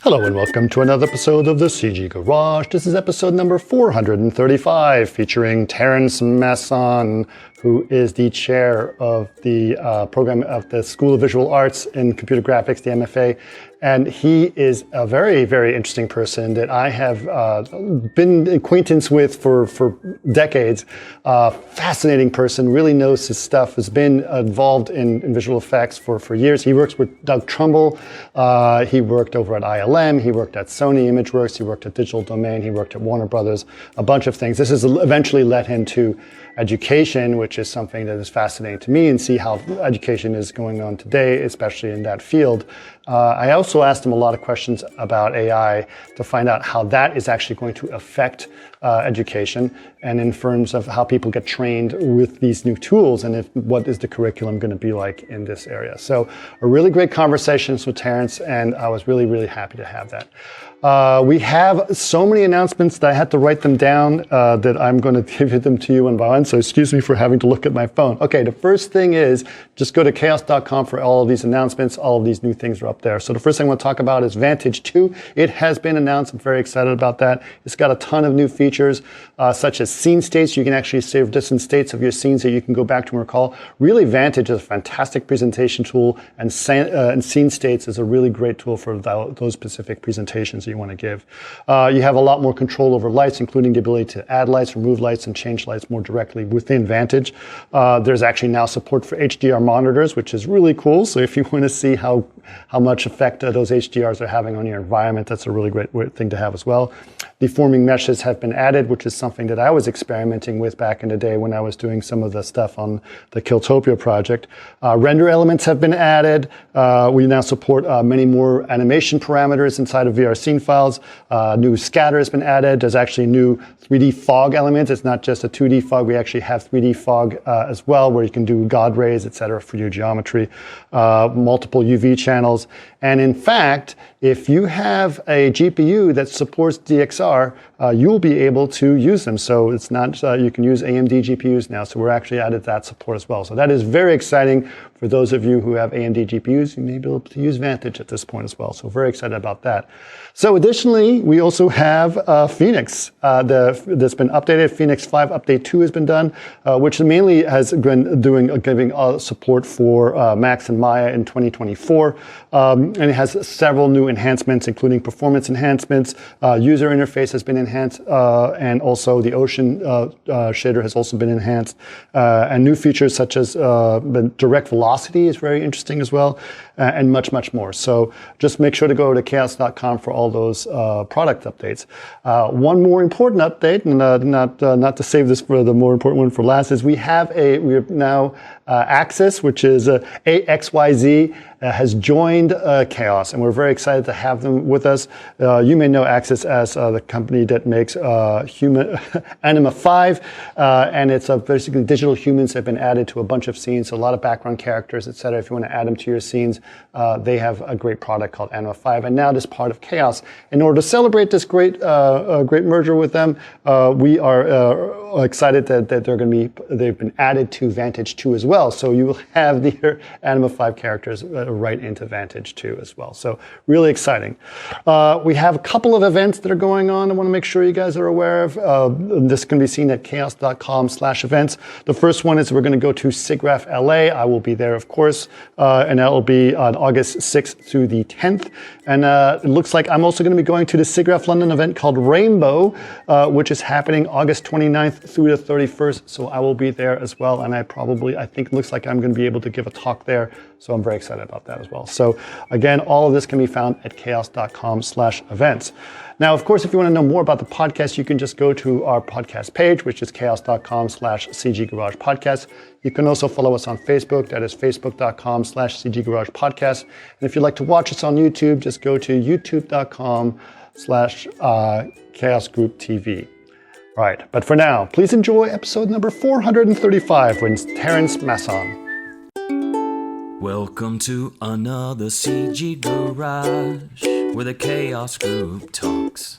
Hello and welcome to another episode of the CG Garage. This is episode number 435, featuring Terrence Masson, who is the chair of the program of the School of Visual Arts in Computer Graphics, the MFA. And he is a very, very interesting person that I have been acquaintance with for decades. Fascinating person, really knows his stuff, has been involved in visual effects for years. He works with Doug Trumbull. He worked over at ILM. He worked at Sony ImageWorks. He worked at Digital Domain. He worked at Warner Brothers, a bunch of things. This has eventually led him to education, which is something that is fascinating to me, and see how education is going on today, especially in that field. I also asked him a lot of questions about AI to find out how that is actually going to affect education, and in terms of how people get trained with these new tools, and what is the curriculum going to be like in this area. So a really great conversation with Terrence, and I was really, really happy to have that. We have so many announcements that I had to write them down that I'm going to give them to you in one, so excuse me for having to look at my phone. Okay, the first thing is just go to chaos.com for all of these announcements. All of these new things are up there. So the first thing I want to talk about is Vantage 2. It has been announced. I'm very excited about that. It's got a ton of new features, such as scene states. You can actually save different states of your scenes that you can go back to and recall. Really, Vantage is a fantastic presentation tool, and scene states is a really great tool for those specific presentations that you want to give. You have a lot more control over lights, including the ability to add lights, remove lights, and change lights more directly within Vantage. There's actually now support for HDR monitors, which is really cool. So if you want to see how much effect those HDRs are having on your environment, that's a really great thing to have as well. Deforming meshes have been added, which is something that I was experimenting with back in the day when I was doing some of the stuff on the Killtopia project. Render elements have been added. We now support many more animation parameters inside of VR scene files. New scatter has been added. There's actually new 3D fog elements. It's not just a 2D fog. We actually have 3D fog as well, where you can do God rays, etc., for your geometry. Multiple UV channels. And in fact, if you have a GPU that supports DXR, you'll be able to use them. So it's not, you can use AMD GPUs now. So we're actually added that support as well. So that is very exciting for those of you who have AMD GPUs. You may be able to use Vantage at this point as well. So very excited about that. So additionally, we also have Phoenix that's been updated. Phoenix 5 Update 2 has been done, which mainly has been giving support for Max and Maya in 2024. And it has several new enhancements, including performance enhancements. User interface has been enhanced, and also the Ocean shader has also been enhanced. And new features such as direct velocity is very interesting as well, and much, much more. So just make sure to go to chaos.com for all those product updates. One more important update, and not to save this for the more important one for last, is we have now Axis, which is AXYZ, has joined Chaos, and we're very excited to have them with us. You may know Axis as the company that makes Anima 5, and it's basically digital humans that have been added to a bunch of scenes, so a lot of background characters, etc. If you want to add them to your scenes, they have a great product called Anima 5, and now this part of Chaos. In order to celebrate this great merger with them, we are excited that they've been added to Vantage 2 as well. So you will have the Anima 5 characters right into Vantage 2 as well. So really exciting. We have a couple of events that are going on I want to make sure you guys are aware of. This can be seen at chaos.com/events. The first one is we're going to go to SIGGRAPH LA. I will be there, of course, and that will be on August 6th through the 10th. And it looks like I'm also going to be going to the SIGGRAPH London event called Rainbow, which is happening August 29th through the 31st. So I will be there as well. And I think it looks like I'm going to be able to give a talk there. So I'm very excited about that as well. So again, all of this can be found at chaos.com/events. Now, of course, if you want to know more about the podcast, you can just go to our podcast page, which is chaos.com/CG Garage Podcast. You can also follow us on Facebook. That is facebook.com/CG Garage Podcast. And if you'd like to watch us on YouTube, just go to youtube.com/Chaos Group TV. Right, but for now, please enjoy episode number 435 with Terrence Masson. Welcome to another CG Garage, where the Chaos Group talks.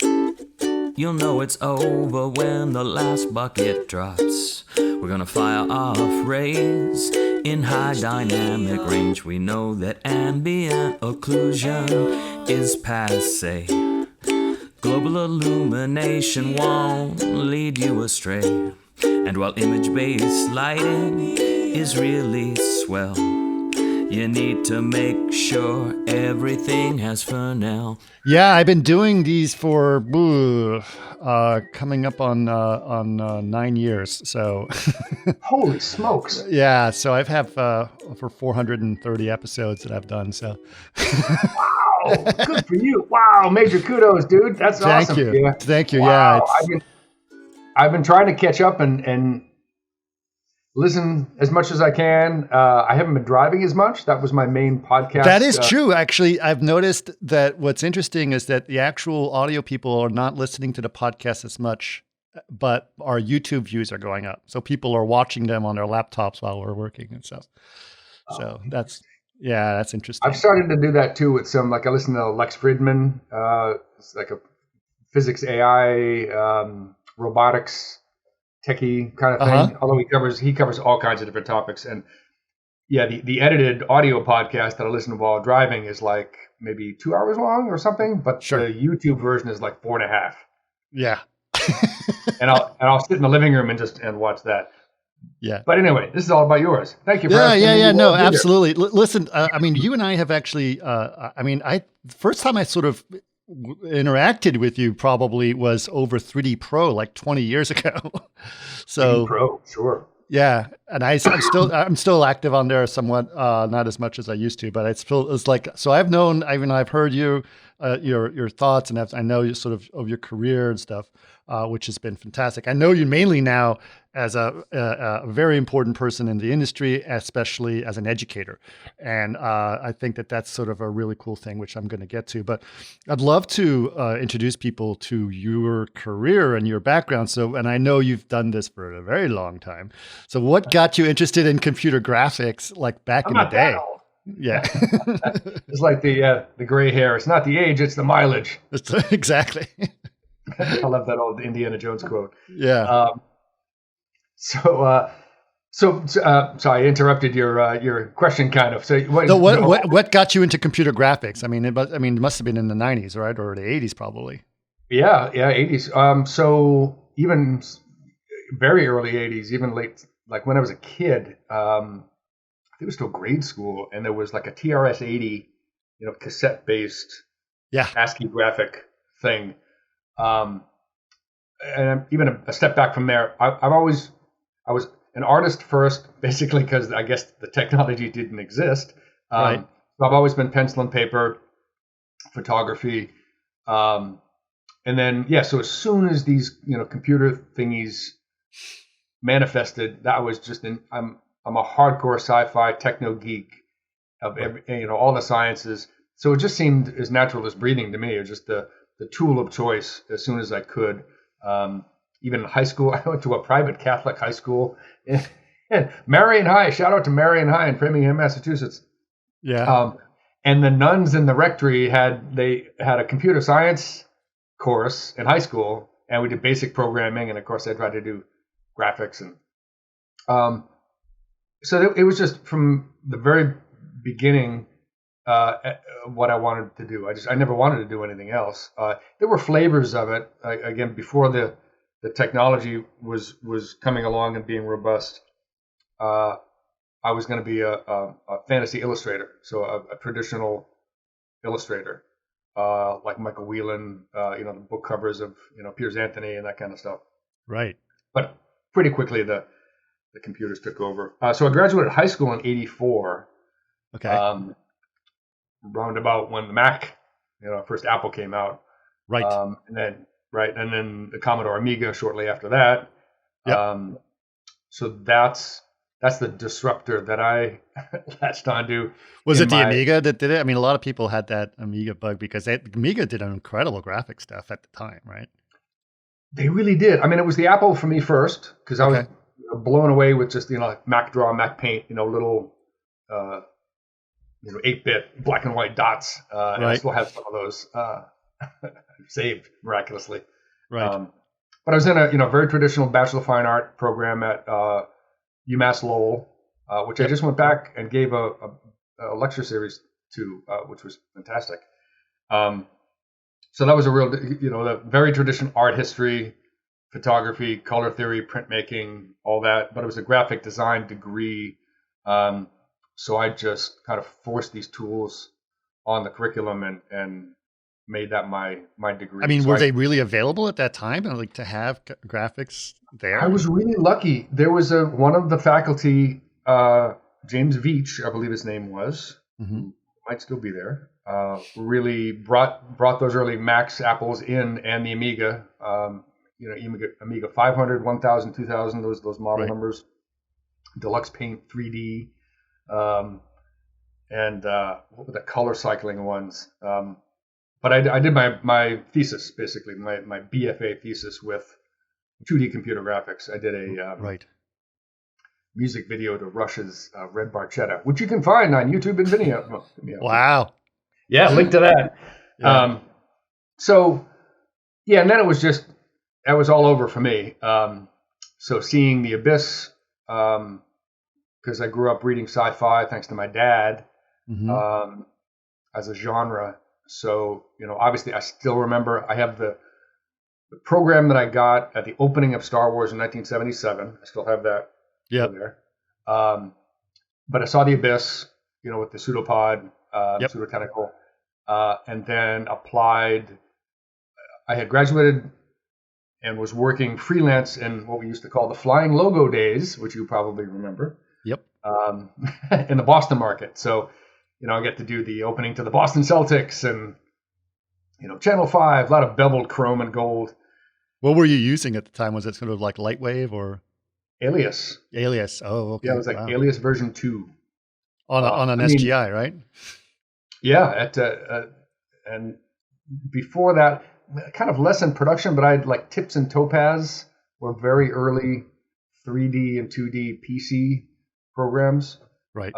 You'll know it's over when the last bucket drops. We're gonna fire off rays In high dynamic range, we know that ambient occlusion is passe. Global illumination won't lead you astray. And while image-based lighting is really swell, you need to make sure everything has Fresnel. Yeah, I've been doing these for coming up on 9 years. So, Holy smokes! yeah, so I've have over 430 episodes that I've done. So, Wow, good for you! Wow, major kudos, dude. That's thank awesome. you, Yeah. thank you. Wow. Yeah, I've been trying to catch up and listen as much as I can. I haven't been driving as much. That was my main podcast. that is true. Actually, I've noticed that what's interesting is that the actual audio people are not listening to the podcast as much, but our YouTube views are going up. So people are watching them on their laptops while we're working and stuff. So that's interesting. I've started to do that too with some, like I listen to Lex Fridman. It's like a physics AI, robotics, techie kind of thing. Although he covers all kinds of different topics. And yeah, the edited audio podcast that I listen to while driving is like maybe 2 hours long or something, but the YouTube version is like 4.5. Yeah. and I'll sit in the living room and watch that. Yeah. But anyway, this is all about yours. Thank you. For No, absolutely. Listen, I mean, you and I have actually, the first time I sort of interacted with you probably was over 3D Pro like 20 years ago. So 3D Pro, sure. Yeah, and I'm still active on there somewhat, not as much as I used to, but it's like, so I've heard you, your thoughts, and I know you sort of your career and stuff, which has been fantastic. I know you mainly now as a very important person in the industry, especially as an educator. And I think that's sort of a really cool thing, which I'm going to get to. But I'd love to introduce people to your career and your background. And I know you've done this for a very long time. So what got you interested in computer graphics like back in the day? Yeah. It's like the gray hair. It's not the age, it's the mileage. Exactly. I love that old Indiana Jones quote. Yeah. So I interrupted your question kind of. So what got you into computer graphics? I mean, it must have been in the 90s, right? Or the 80s probably. Yeah, 80s. So even very early 80s, even late, like when I was a kid, I think it was still grade school, and there was like a TRS-80, cassette-based ASCII graphic thing. And even a step back from there, I was an artist first, basically because I guess the technology didn't exist. Right. So I've always been pencil and paper, photography, and then so as soon as these computer thingies manifested, that was just I'm a hardcore sci-fi techno geek of all the sciences. So it just seemed as natural as breathing to me. It was just the tool of choice as soon as I could. Even in high school, I went to a private Catholic high school in Marion High. Shout out to Marion High in Framingham, Massachusetts. Yeah. And the nuns in the rectory had a computer science course in high school, and we did basic programming, and of course I tried to do graphics, and so it was just from the very beginning what I wanted to do. I never wanted to do anything else. There were flavors of it again before the technology was coming along and being robust. I was going to be a fantasy illustrator, so a traditional illustrator, like Michael Whelan, the book covers of Piers Anthony and that kind of stuff. Right. But pretty quickly the computers took over. So I graduated high school in '84. Okay. Roundabout when the Mac, first Apple came out. Right. And then the Commodore Amiga shortly after that. Yep. So that's the disruptor that I latched onto. Was it the Amiga that did it? I mean, a lot of people had that Amiga bug because Amiga did an incredible graphic stuff at the time, right? They really did. I mean, it was the Apple for me first because I was blown away with just Mac Draw, Mac Paint, little 8-bit black and white dots. And I still have some of those saved miraculously. Right. But I was in a very traditional Bachelor of Fine Art program at UMass Lowell, which I just went back and gave a lecture series to, which was fantastic. So that was a real, the very traditional art history, photography, color theory, printmaking, all that. But it was a graphic design degree. So I just kind of forced these tools on the curriculum and made that my degree. I mean, so were they really available at that time, like to have graphics there? I was really lucky. There was one of the faculty, James Veach, I believe his name was, who might still be there, really brought those early Macs apples in, and the Amiga, Amiga 500, 1000, 2000, those model numbers, Deluxe Paint 3D, and what were the color cycling ones? But I did my thesis, basically, my BFA thesis with 2D computer graphics. I did a music video to Rush's Red Barchetta, which you can find on YouTube and Vimeo. Wow. Yeah, link to that. Yeah. And then it was that was all over for me. So seeing The Abyss, because I grew up reading sci-fi thanks to my dad, as a genre. So, obviously I still remember, I have the program that I got at the opening of Star Wars in 1977. I still have that there. But I saw The Abyss, with the pseudopod, pseudotentacle, and then applied. I had graduated and was working freelance in what we used to call the Flying Logo days, which you probably remember. Yep. In the Boston market. So, I get to do the opening to the Boston Celtics and, Channel 5, a lot of beveled chrome and gold. What were you using at the time? Was it sort of like Lightwave or? Alias. Alias. Oh, okay. Yeah, it was like Alias version 2. On an SGI, right? Yeah. And before that, kind of less in production, but I had like Tips and Topaz were very early 3D and 2D PC programs. Right.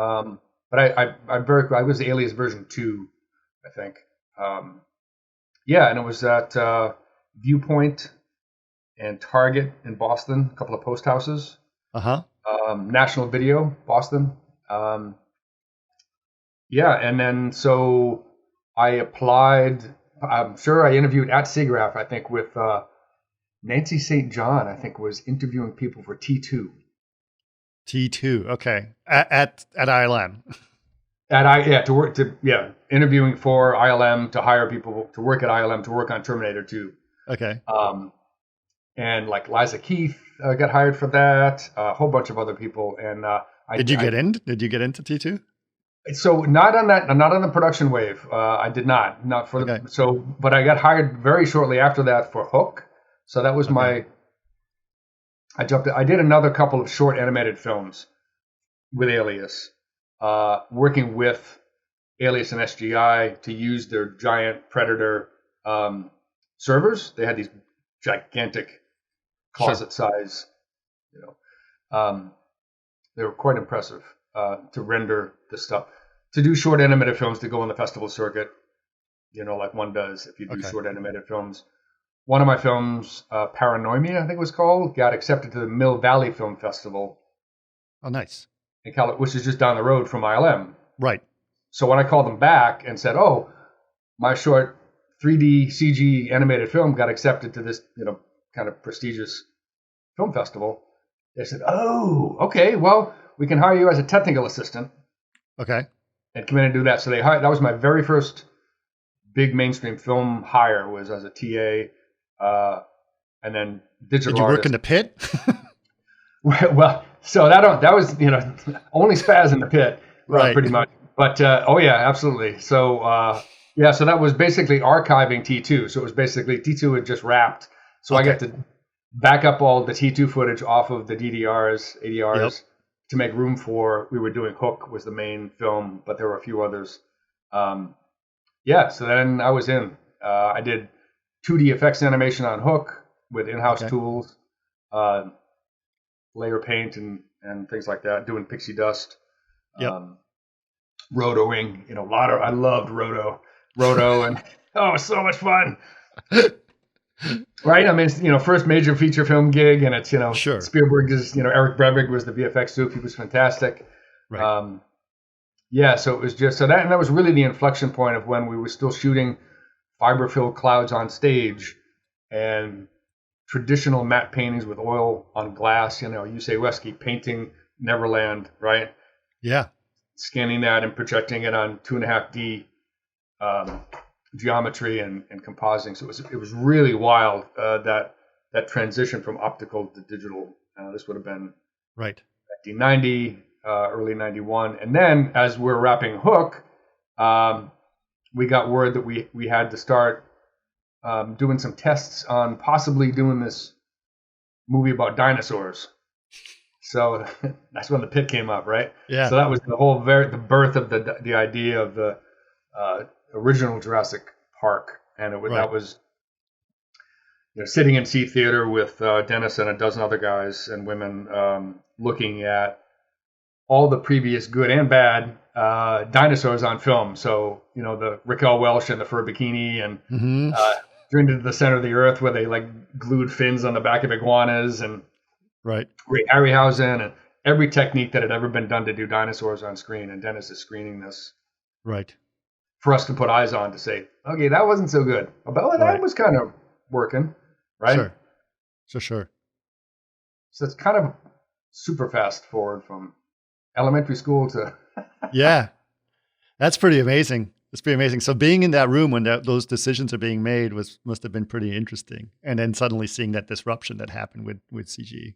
But I was Alias version 2, I think. And it was at Viewpoint and Target in Boston, a couple of post houses. National Video, Boston. And then so I applied. I'm sure I interviewed at SIGGRAPH, I think, with Nancy St. John, I think, was interviewing people for T2. T2, okay. At ILM. Interviewing for ILM to hire people to work at ILM to work on Terminator 2. Okay. And like Liza Keith got hired for that, a whole bunch of other people. And Did you get into T2? So not on the production wave. I did not for but I got hired very shortly after that for Hook. So that was I did another couple of short animated films with Alias, working with Alias and SGI to use their giant Predator servers. They had these gigantic closet size, they were quite impressive to render this stuff. To do short animated films to go on the festival circuit, like one does if you do short animated films. One of my films, Paranoimia, I think it was called, got accepted to the Mill Valley Film Festival. Oh, nice. Which is just down the road from ILM. Right. So when I called them back and said, "Oh, my short 3D CG animated film got accepted to this, kind of prestigious film festival," they said, "Oh, okay, well, we can hire you as a technical assistant." Okay. And come in and do that. So that was my very first big mainstream film hire, was as a TA. And then digital. Did you work in the pit? Well, so that was only spaz in the pit, right? Pretty much. But absolutely. So so that was basically archiving T2. So it was basically T2 had just wrapped. So I got to back up all the T2 footage off of the DDRs, ADRs to make room for. We were doing Hook was the main film, but there were a few others. So then I was in. I did 2D effects animation on Hook with in-house tools, layer paint and things like that, doing pixie dust, rotoing, I loved roto and so much fun. Right? I mean, it's, first major feature film gig, and it's, sure. Spielberg is, Eric Brevig was the VFX dude. He was fantastic. Right. Yeah, so it was just so that, and that was really the inflection point of when we were still shooting fiber-filled clouds on stage and traditional matte paintings with oil on glass. Yusei Uesugi painting Neverland, right? Yeah. Scanning that and projecting it on 2.5D geometry and compositing. So it was really wild, that transition from optical to digital. This would have been Right. 1990, early 91. And then as we're wrapping Hook, we got word that we had to start doing some tests on possibly doing this movie about dinosaurs. So that's when The Pit came up, right? Yeah. So that was the birth of the idea of the original Jurassic Park, and that was sitting in C Theater with Dennis and a dozen other guys and women, looking at all the previous good and bad dinosaurs on film. So the Raquel Welch and the fur bikini, and Journey to the Center of the Earth, where they glued fins on the back of iguanas, and Right. Ray Harryhausen, and every technique that had ever been done to do dinosaurs on screen. And Dennis is screening this Right. for us to put eyes on to say, okay, that wasn't so good. But that was kind of working, right? Sure. So it's kind of super fast forward from elementary school to... Yeah. That's pretty amazing. It's pretty amazing. So being in that room when those decisions are being made must have been pretty interesting. And then suddenly seeing that disruption that happened with CG.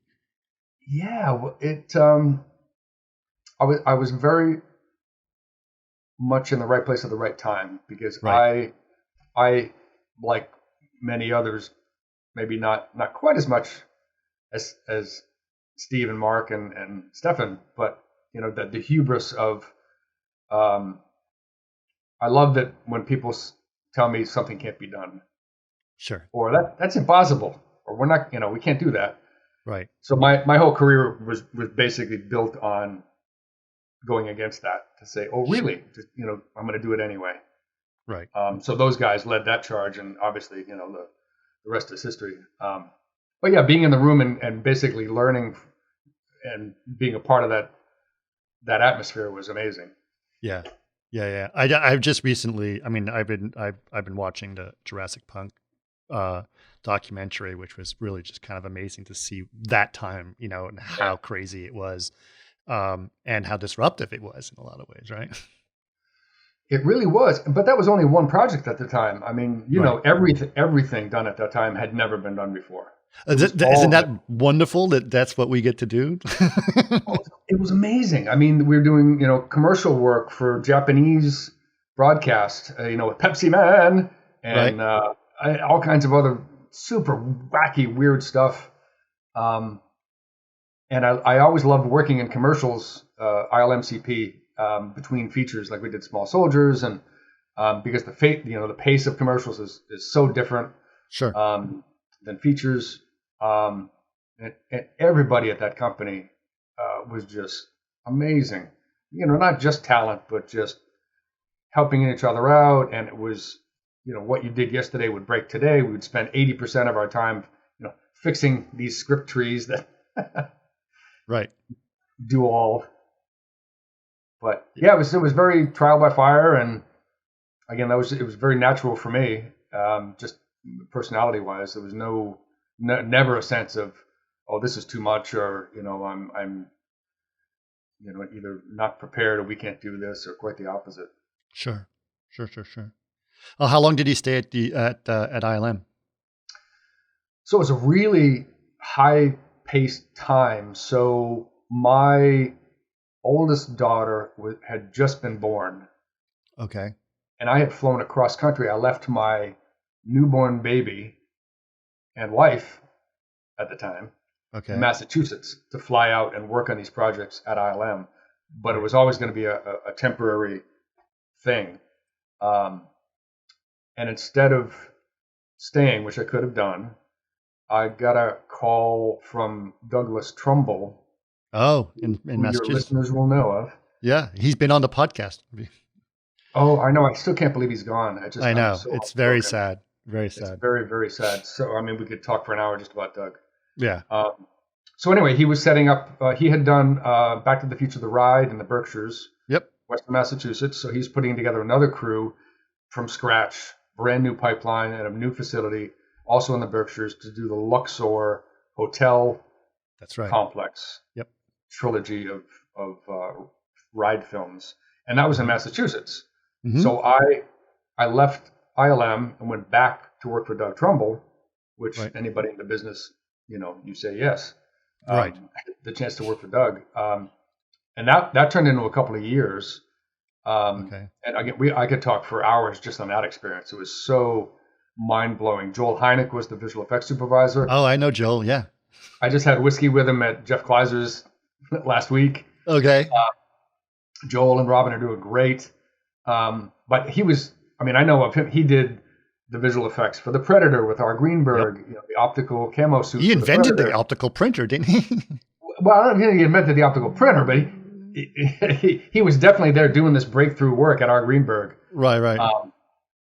Yeah, well, I was very much in the right place at the right time, because Right. I like many others, maybe not quite as much as Steve and Mark and Stefan, but the hubris of I love that when people tell me something can't be done, Sure. or that's impossible, or we're not, we can't do that. Right. So my whole career was basically built on going against that, to say, oh, really? Just, I'm going to do it anyway. Right. So those guys led that charge, and obviously, the rest is history. But yeah, being in the room and basically learning and being a part of that atmosphere was amazing. Yeah. I've just recently, I've been watching the Jurassic Punk documentary, which was really just kind of amazing to see that time, and how crazy it was, and how disruptive it was in a lot of ways, right? It really was, but that was only one project at the time. Everything done at that time had never been done before. Isn't that wonderful that that's what we get to do? It was amazing. We were doing, commercial work for Japanese broadcast, with Pepsi Man and all kinds of other super wacky, weird stuff. And I always loved working in commercials, ILMCP, between features, like we did Small Soldiers, and because the pace of commercials is so different. Sure. Than features. And everybody at that company was just amazing. Not just talent, but just helping each other out. And it was, what you did yesterday would break today. We would spend 80% of our time, fixing these script trees that right. do all. But yeah, it was very trial by fire. And again, it was very natural for me, just personality wise. There was never a sense of, oh, this is too much, or I'm either not prepared, or we can't do this, or quite the opposite. Sure. How long did you stay at ILM? So it was a really high paced time. So my oldest daughter had just been born. Okay. And I had flown across country. I left my newborn baby and wife at the time in Massachusetts to fly out and work on these projects at ILM, but it was always going to be a temporary thing. And instead of staying, which I could have done, I got a call from Doug Trumbull. Oh, in Massachusetts. Your listeners will know of. Yeah, he's been on the podcast. Oh, I know. I still can't believe he's gone. I know. It's very sad. Very sad. It's very, very sad. So, we could talk for an hour just about Doug. Yeah. So anyway, he was setting up. He had done Back to the Future: The Ride in the Berkshires, Yep. Western Massachusetts. So he's putting together another crew from scratch, brand new pipeline at a new facility, also in the Berkshires, to do the Luxor Hotel That's right. complex. Yep. Trilogy of ride films, and that was in Massachusetts. Mhm. So I left ILM and went back to work for Doug Trumbull, which Right. anybody in the business, you say yes. Right. The chance to work for Doug, and that turned into a couple of years. Okay. And again, I could talk for hours just on that experience. It was so mind blowing. Joel Hynek was the visual effects supervisor. Oh, I know Joel. Yeah. I just had whiskey with him at Jeff Kleiser's last week. Okay. Joel and Robin are doing great. But he was, I know of him. He did the visual effects for the Predator with R. Greenberg, the optical camo suit. He invented the the optical printer, didn't he? Well, I don't think he invented the optical printer, but he was definitely there doing this breakthrough work at R. Greenberg. Right.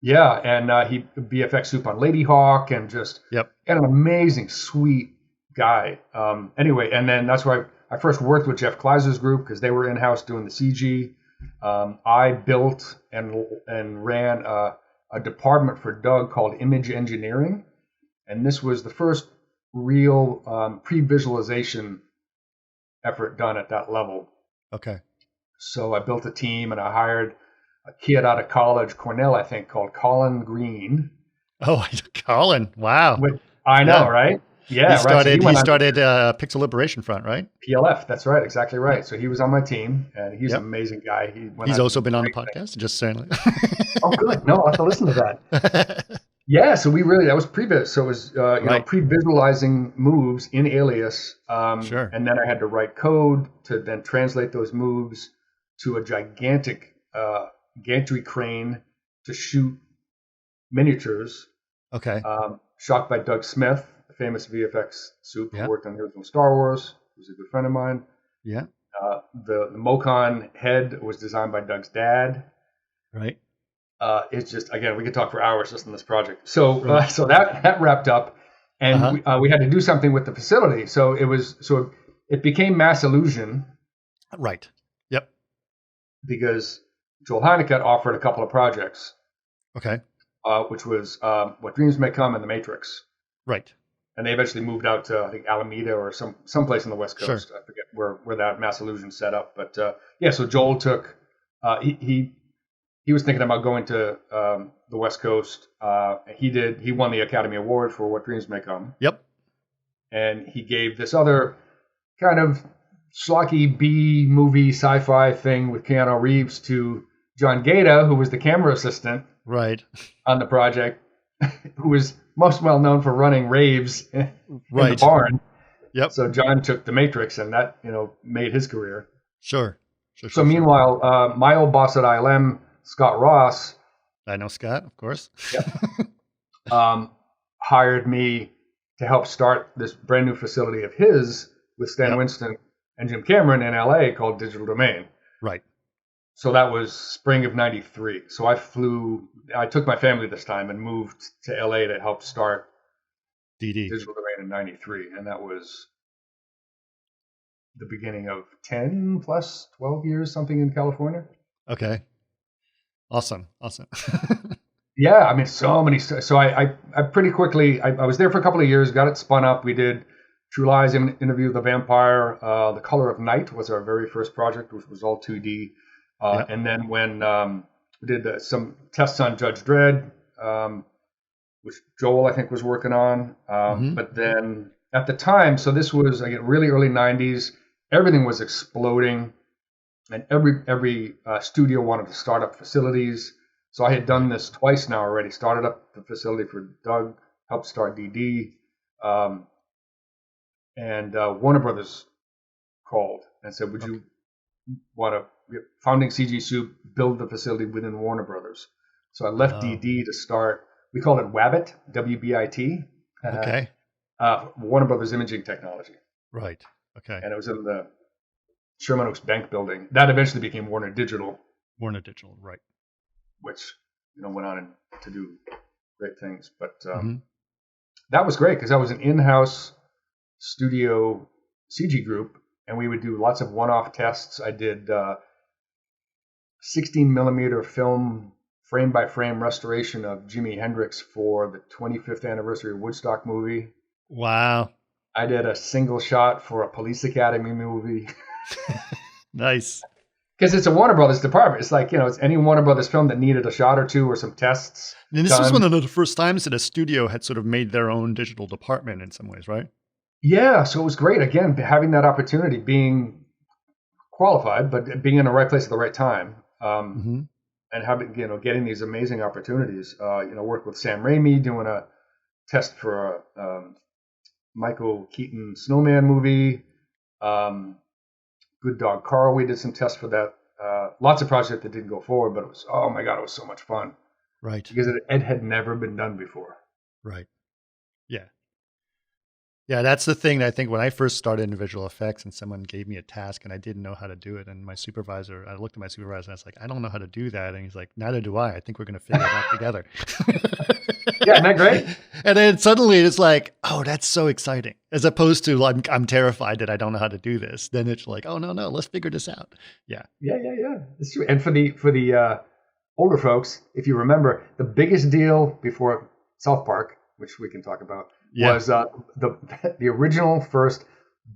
Yeah, and he VFX soup on Lady Hawk, and just Yep. and an amazing, sweet guy. Anyway, and then that's why I first worked with Jeff Kleiser's group, because they were in-house doing the CG. I built and ran a department for Doug called Image Engineering, and this was the first real pre-visualization effort done at that level. Okay. So I built a team, and I hired a kid out of college, Cornell, I think, called Colin Green. Oh, Colin. Wow. I know, Yeah. right? Yeah, He started, right. So he started Pixel Liberation Front, right? PLF. That's right. Exactly right. So he was on my team, and he's Yep. an amazing guy. He's also been on the podcast, just saying. Oh, good. No, I'll have to listen to that. Yeah. So that was previz. So it was, Right. pre-visualizing moves in Alias. Sure. And then I had to write code to then translate those moves to a gigantic gantry crane to shoot miniatures. Okay. Shot by Doug Smith, the famous VFX soup Yeah. who worked on the original Star Wars. He was a good friend of mine. Yeah. The Mocon head was designed by Doug's dad. Right. It's just, again, we could talk for hours just on this project. So Right. so that wrapped up, and we had to do something with the facility. So it became Mass Illusion Right. Yep. because Joel Hynek got offered a couple of projects, Okay. which was What Dreams May Come and The Matrix. Right. And they eventually moved out to, I think, Alameda or someplace on the West Coast. Sure. I forget where that Mass Illusion set up. But so Joel took, he was thinking about going to the West Coast. He won the Academy Award for What Dreams May Come. Yep. And he gave this other kind of schlocky B movie sci-fi thing with Keanu Reeves to John Gaeta, who was the camera assistant Right. on the project, who was most well known for running raves in the Right. barn. Yep. So John took The Matrix, and that made his career. Sure. So meanwhile, my old boss at ILM, Scott Ross, I know Scott, of course. hired me to help start this brand new facility of his with Stan Yep. Winston and Jim Cameron in LA called Digital Domain. Right. So that was spring of '93. So I took my family this time and moved to LA to help start DD. Digital Domain in '93. And that was the beginning of 10 plus 12 years, something in California. Okay. Awesome. Yeah, I mean, so many. So I pretty quickly, I was there for a couple of years, got it spun up. We did True Lies, Interview with the Vampire. The Color of Night was our very first project, which was all 2D. And then when we did some tests on Judge Dredd, which Joel, I think, was working on. But then at the time, so this was, again, really early 90s, everything was exploding. And every studio wanted to start up facilities. So I had done this twice now already. Started up the facility for Doug, helped start DD, and Warner Brothers called and said, "Would you want to founding CG Soup build the facility within Warner Brothers?" So I left DD to start. We called it WABIT, WBIT. Okay. Warner Brothers Imaging Technology. Right. Okay. And it was in the Sherman Oaks Bank building. That eventually became Warner Digital. Warner Digital, right. Which, went on to do great things. But that was great because that was an in-house studio CG group, and we would do lots of one-off tests. I did 16 millimeter film frame-by-frame restoration of Jimi Hendrix for the 25th anniversary of Woodstock movie. Wow. I did a single shot for a Police Academy movie. Nice. Because it's a Warner Brothers department. It's like, it's any Warner Brothers film that needed a shot or two or some tests. And this was one of the first times that a studio had sort of made their own digital department in some ways, right? Yeah, so it was great. Again, having that opportunity, being qualified, but being in the right place at the right time. And having, getting these amazing opportunities. Work with Sam Raimi, doing a test for a Michael Keaton Snowman movie. Good Dog Carl, we did some tests for that. Lots of projects that didn't go forward, but it was, oh my God, it was so much fun. Right. Because it had never been done before. Right. Yeah. Yeah, that's the thing. I think when I first started in visual effects and someone gave me a task and I didn't know how to do it, and I looked at my supervisor and I was like, I don't know how to do that. And he's like, neither do I. I think we're going to figure it out together. Yeah, isn't that great? And then suddenly it's like, oh, that's so exciting. As opposed to I'm terrified that I don't know how to do this. Then it's like, oh, no, let's figure this out. Yeah. Yeah. It's true. And for the older folks, if you remember, the biggest deal before South Park, which we can talk about, was the original first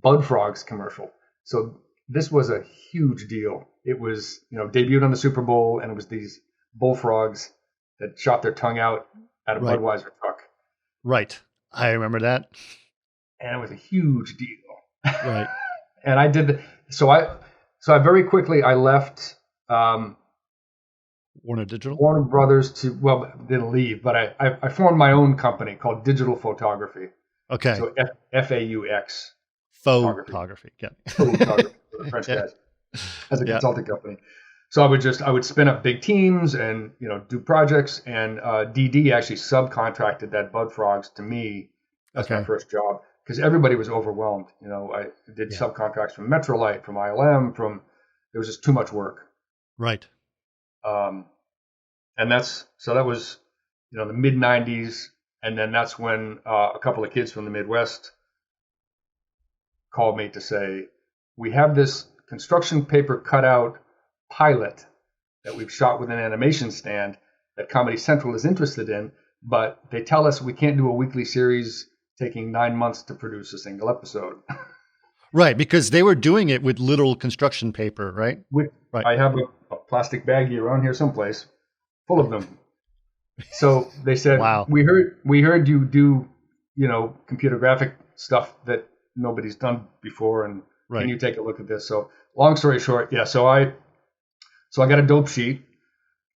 Bud Frogs commercial. So this was a huge deal. It was, debuted on the Super Bowl, and it was these bullfrogs that shot their tongue out at a Budweiser truck. Right. I remember that. And it was a huge deal. Right. And I did, so I very quickly, I left Warner Brothers didn't leave, but I formed my own company called Digital Photography. Okay. So FAUX. Photography. Yeah. Photography for the French guys. As a consulting company. So I would spin up big teams and, do projects, and DD actually subcontracted that Bud Frogs to me as my first job, because everybody was overwhelmed. I did subcontracts from Metrolight, from ILM, there was just too much work. Right. And that was, the mid 90s. And then that's when a couple of kids from the Midwest called me to say, we have this construction paper cutout pilot that we've shot with an animation stand that Comedy Central is interested in, but they tell us we can't do a weekly series taking 9 months to produce a single episode. Right, because they were doing it with literal construction paper, right? Right. I have a plastic baggie around here someplace full of them. So they said, wow. we heard you do, computer graphic stuff that nobody's done before, and can you take a look at this? So long story short, so I got a dope sheet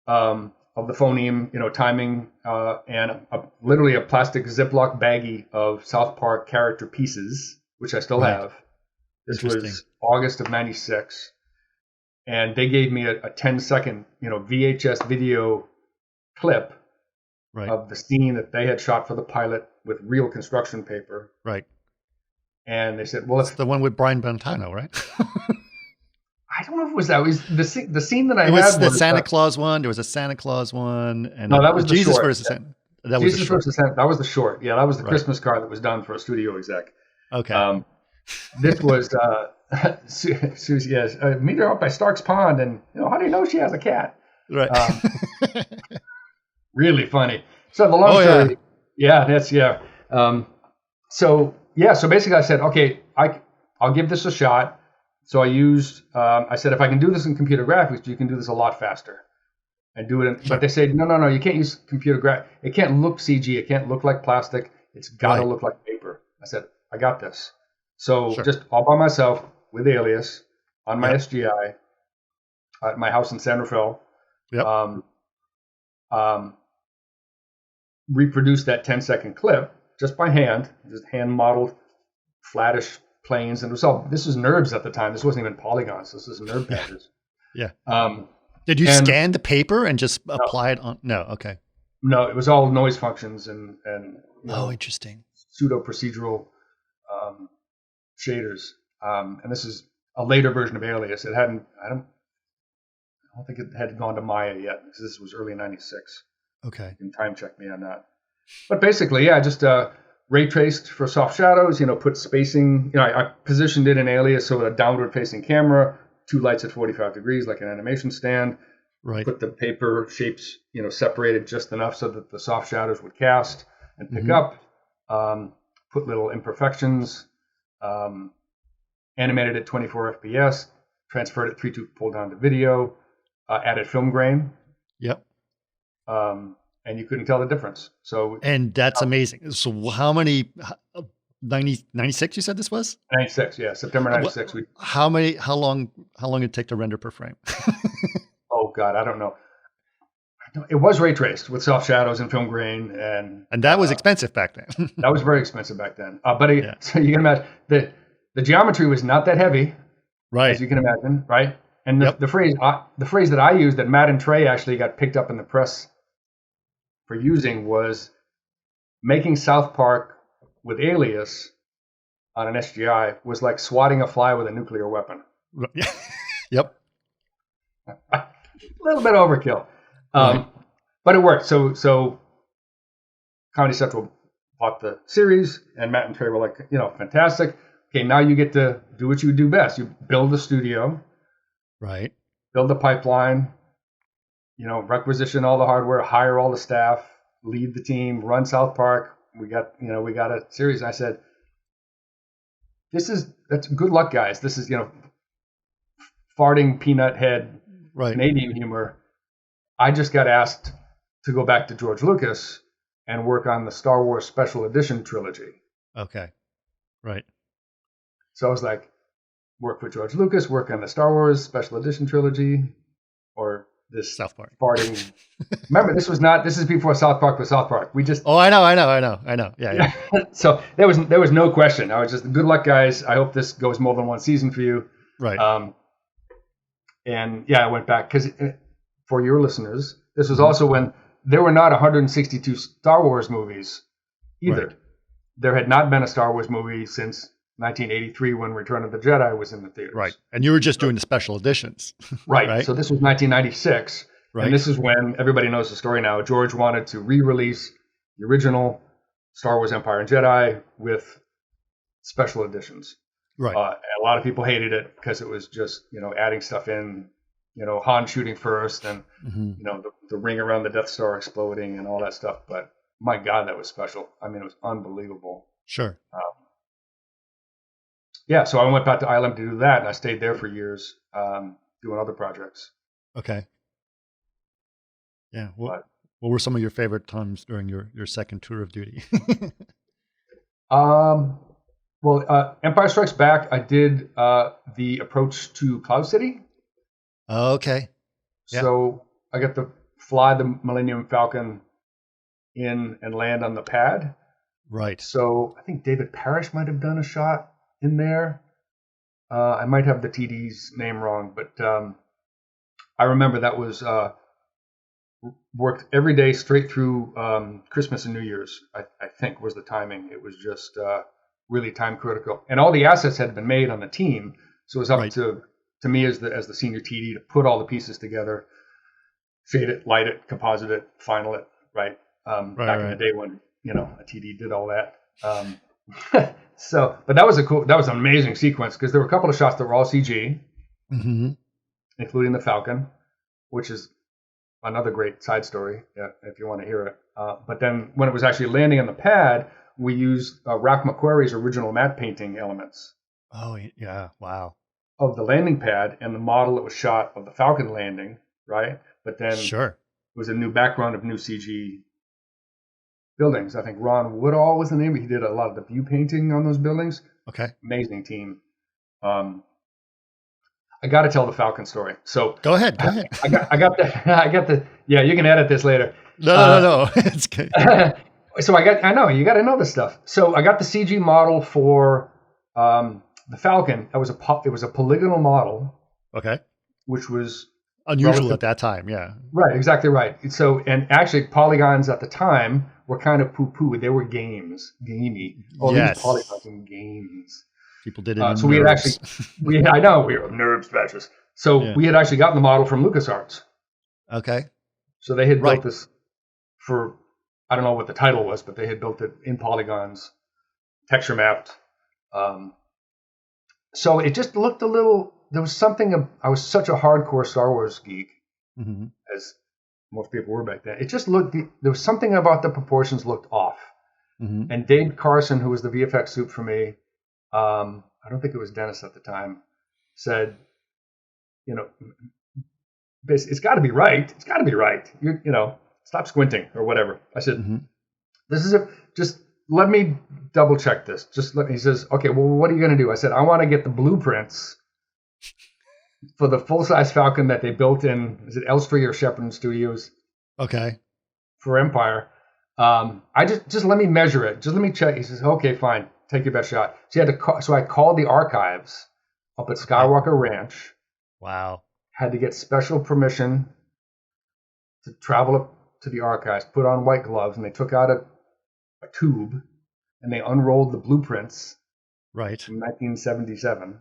of the phoneme, timing, and literally a plastic Ziploc baggie of South Park character pieces, which I still have. This was August of 96. And they gave me a 10-second, VHS video clip of the scene that they had shot for the pilot with real construction paper. Right. And they said, well, it's the one with Brian Bantano, right? I don't know if it was that. It was the scene that I had. It was the Santa Claus one. There was a Santa Claus one. And no, that was the Jesus short. versus Santa. That Jesus was the short. versus Santa. That was the short. Yeah, that was the Christmas card that was done for a studio exec. Okay. This was Susie. Yes, meet her up by Stark's Pond, and how do you know she has a cat? Right. Really funny. So the long story. So basically, I said, okay, I'll give this a shot. So I used. I said, if I can do this in computer graphics, you can do this a lot faster, and do it. But they said, no, you can't use computer graphics. It can't look CG. It can't look like plastic. It's got to look like paper. I said, I got this. So just all by myself with Alias on my SGI at my house in San Rafael. Yep. Reproduced that 10-second clip just by hand, just hand modeled flattish planes, and this was NURBS at the time. This wasn't even polygons. This was NURB patches. Yeah. Did you scan the paper and just apply it on? No. Okay. No, it was all noise functions and interesting. Pseudo procedural shaders. And this is a later version of Alias. I don't think it had gone to Maya yet, because this was early 96. Okay. You can time check me on that. But basically, just ray traced for soft shadows, put spacing, I positioned it in Alias so a downward facing camera, 2 lights at 45 degrees like an animation stand. Right. Put the paper shapes, separated just enough so that the soft shadows would cast and pick up. Put little imperfections, animated at 24 FPS, transferred it 3:2 pull down to video, added film grain. Yep. And you couldn't tell the difference. And that's amazing. So how many, 96 you said this was? 96, yeah, September 96. How long did it take to render per frame? Oh God, I don't know. It was ray traced with soft shadows and film grain, and that was expensive back then. That was very expensive back then. So you can imagine the geometry was not that heavy, right? As you can imagine, right? And the phrase that I used that Matt and Trey actually got picked up in the press for using was making South Park with Alias on an SGI was like swatting a fly with a nuclear weapon. Yep. A little bit overkill. But it worked. So Comedy Central bought the series, and Matt and Trey were like, fantastic. Okay, now you get to do what you do best. You build a studio, right? Build a pipeline, requisition all the hardware, hire all the staff, lead the team, run South Park. We got a series. And I said, that's good luck, guys. This is, farting peanut head Canadian humor. I just got asked to go back to George Lucas and work on the Star Wars Special Edition trilogy. Okay. Right. So I was like, work with George Lucas, work on the Star Wars Special Edition trilogy, or this South Park farting. Remember, this is before South Park was South Park. We just. Oh, I know. Yeah. So there was no question. I was just, good luck, guys. I hope this goes more than one season for you. Right. And yeah, I went back because for your listeners, this was also when there were not 162 Star Wars movies either. Right. There had not been a Star Wars movie since 1983 when Return of the Jedi was in the theaters. Right. And you were just doing the special editions. Right. So this was 1996. Right. And this is when everybody knows the story now. George wanted to re-release the original Star Wars Empire and Jedi with special editions. Right. A lot of people hated it because it was just, adding stuff in, Han shooting first and, the ring around the Death Star exploding and all that stuff. But my God, that was special. I mean, it was unbelievable. Sure. Yeah, so I went back to ILM to do that, and I stayed there for years doing other projects. Okay. Yeah. What were some of your favorite times during your second tour of duty? Well, Empire Strikes Back, I did the approach to Cloud City. Okay. Yeah. So I got to fly the Millennium Falcon in and land on the pad. Right. So I think David Parrish might have done a shot in there. I might have the TD's name wrong, but I remember that was worked every day straight through Christmas and New Year's, I think was the timing. It was just really time critical. And all the assets had been made on the team, so it was up to me as the senior TD to put all the pieces together, shade it, light it, composite it, final it, right? Back in the day when, a TD did all that. But that was an amazing sequence because there were a couple of shots that were all CG, including the Falcon, which is another great side story if you want to hear it. But then when it was actually landing on the pad, we used Ralph McQuarrie's original matte painting elements. Oh, yeah. Wow. Of the landing pad and the model that was shot of the Falcon landing, right? But then it was a new background of new CG buildings. I think Ron Woodall was the name. He did a lot of the view painting on those buildings. Okay. Amazing team. I got to tell the Falcon story. So go ahead. I got the. Yeah, you can edit this later. No. It's good. So I know you got to know this stuff. So I got the CG model for the Falcon. It was a polygonal model. Okay. Which was unusual at that time. Yeah. Right. Exactly right. So, and actually polygons at the time were kind of poo-poo. They were gamey. Oh, yes. These polygons and games. People did it. So we had actually, we were nerve scratchers. So we had actually gotten the model from LucasArts. Okay. So they had built this for, I don't know what the title was, but they had built it in polygons texture mapped. So it just looked a little. There was something. I was such a hardcore Star Wars geek, as most people were back then. It just looked. There was something about the proportions looked off. And Dave Carson, who was the VFX soup for me, I don't think it was Dennis at the time, said, it's got to be right. It's got to be right. Stop squinting or whatever. I said, this is just let me double check this. He says, okay, well, what are you going to do? I said, I want to get the blueprints for the full-size Falcon that they built in, is it Elstree or Shepard Studios? Okay. For Empire. I just let me measure it. Just let me check. He says, okay, fine. Take your best shot. So I called the archives up at Skywalker Ranch. Wow. Had to get special permission to travel up to the archives, put on white gloves, and they took out a tube and they unrolled the blueprints from 1977. Wow.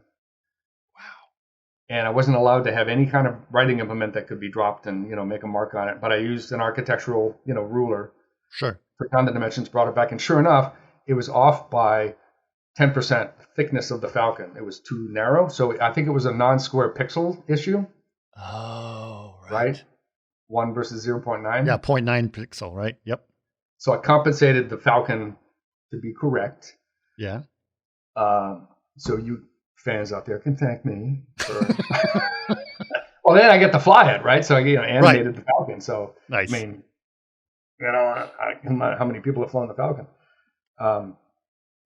And I wasn't allowed to have any kind of writing implement that could be dropped and, make a mark on it. But I used an architectural, ruler. Sure. Took down the dimensions, brought it back. And sure enough, it was off by 10% thickness of the Falcon. It was too narrow. So I think it was a non-square pixel issue. Oh, right. 1 versus 0.9. Yeah, 0.9 pixel, right? Yep. So I compensated the Falcon to be correct. Yeah. So you fans out there can thank me for. Well, then I get to fly it, right? So I animated the Falcon. So nice. I mean, how many people have flown the Falcon?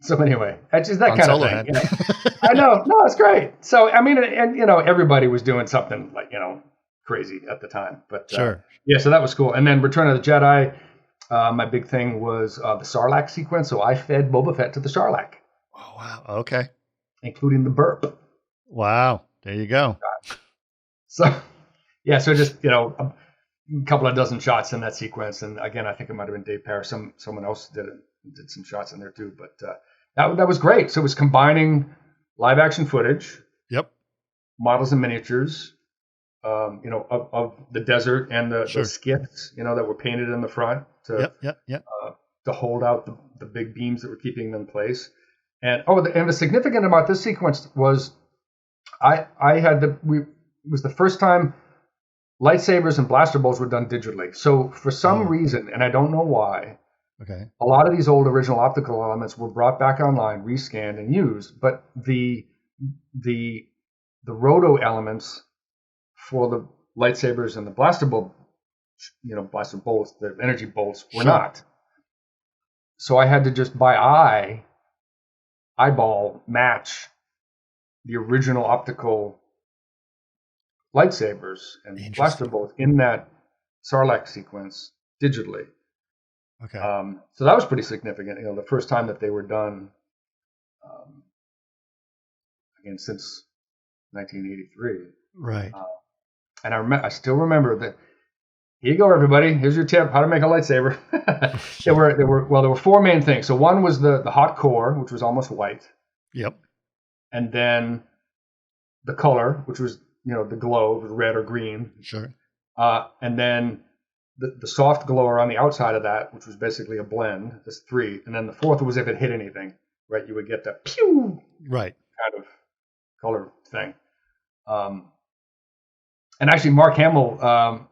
So anyway, that's just that kind of thing. I know, no, it's great. So I mean, and everybody was doing something like crazy at the time, but sure, yeah. So that was cool. And then Return of the Jedi. My big thing was the Sarlacc sequence. So I fed Boba Fett to the Sarlacc. Oh wow, okay, including the burp. Wow, there you go. So yeah, so just a couple of dozen shots in that sequence, and again, I think it might have been Dave Parrish. Someone else did some shots in there too, but that was great. So it was combining live action footage, models and miniatures, of the desert and the skiffs, that were painted in the front to hold out the big beams that were keeping them in place. And the significant about this sequence was it was the first time lightsabers and blaster bolts were done digitally. So for some reason, and I don't know why, a lot of these old original optical elements were brought back online, rescanned, and used, but the roto elements for the lightsabers and the blaster bolts, the energy bolts were not. So I had to just by eyeball match the original optical lightsabers and blaster bolts in that Sarlacc sequence digitally. Okay. So that was pretty significant. The first time that they were done, again since 1983. Right. And I still remember that. Here you go, everybody. Here's your tip: how to make a lightsaber. There were four main things. So one was the hot core, which was almost white. Yep. And then the color, which was the glow, was red or green. Sure. And then the soft glow around the outside of that, which was basically a blend. There's three. And then the fourth was if it hit anything, right? You would get that pew kind of color thing. And actually, Mark Hamill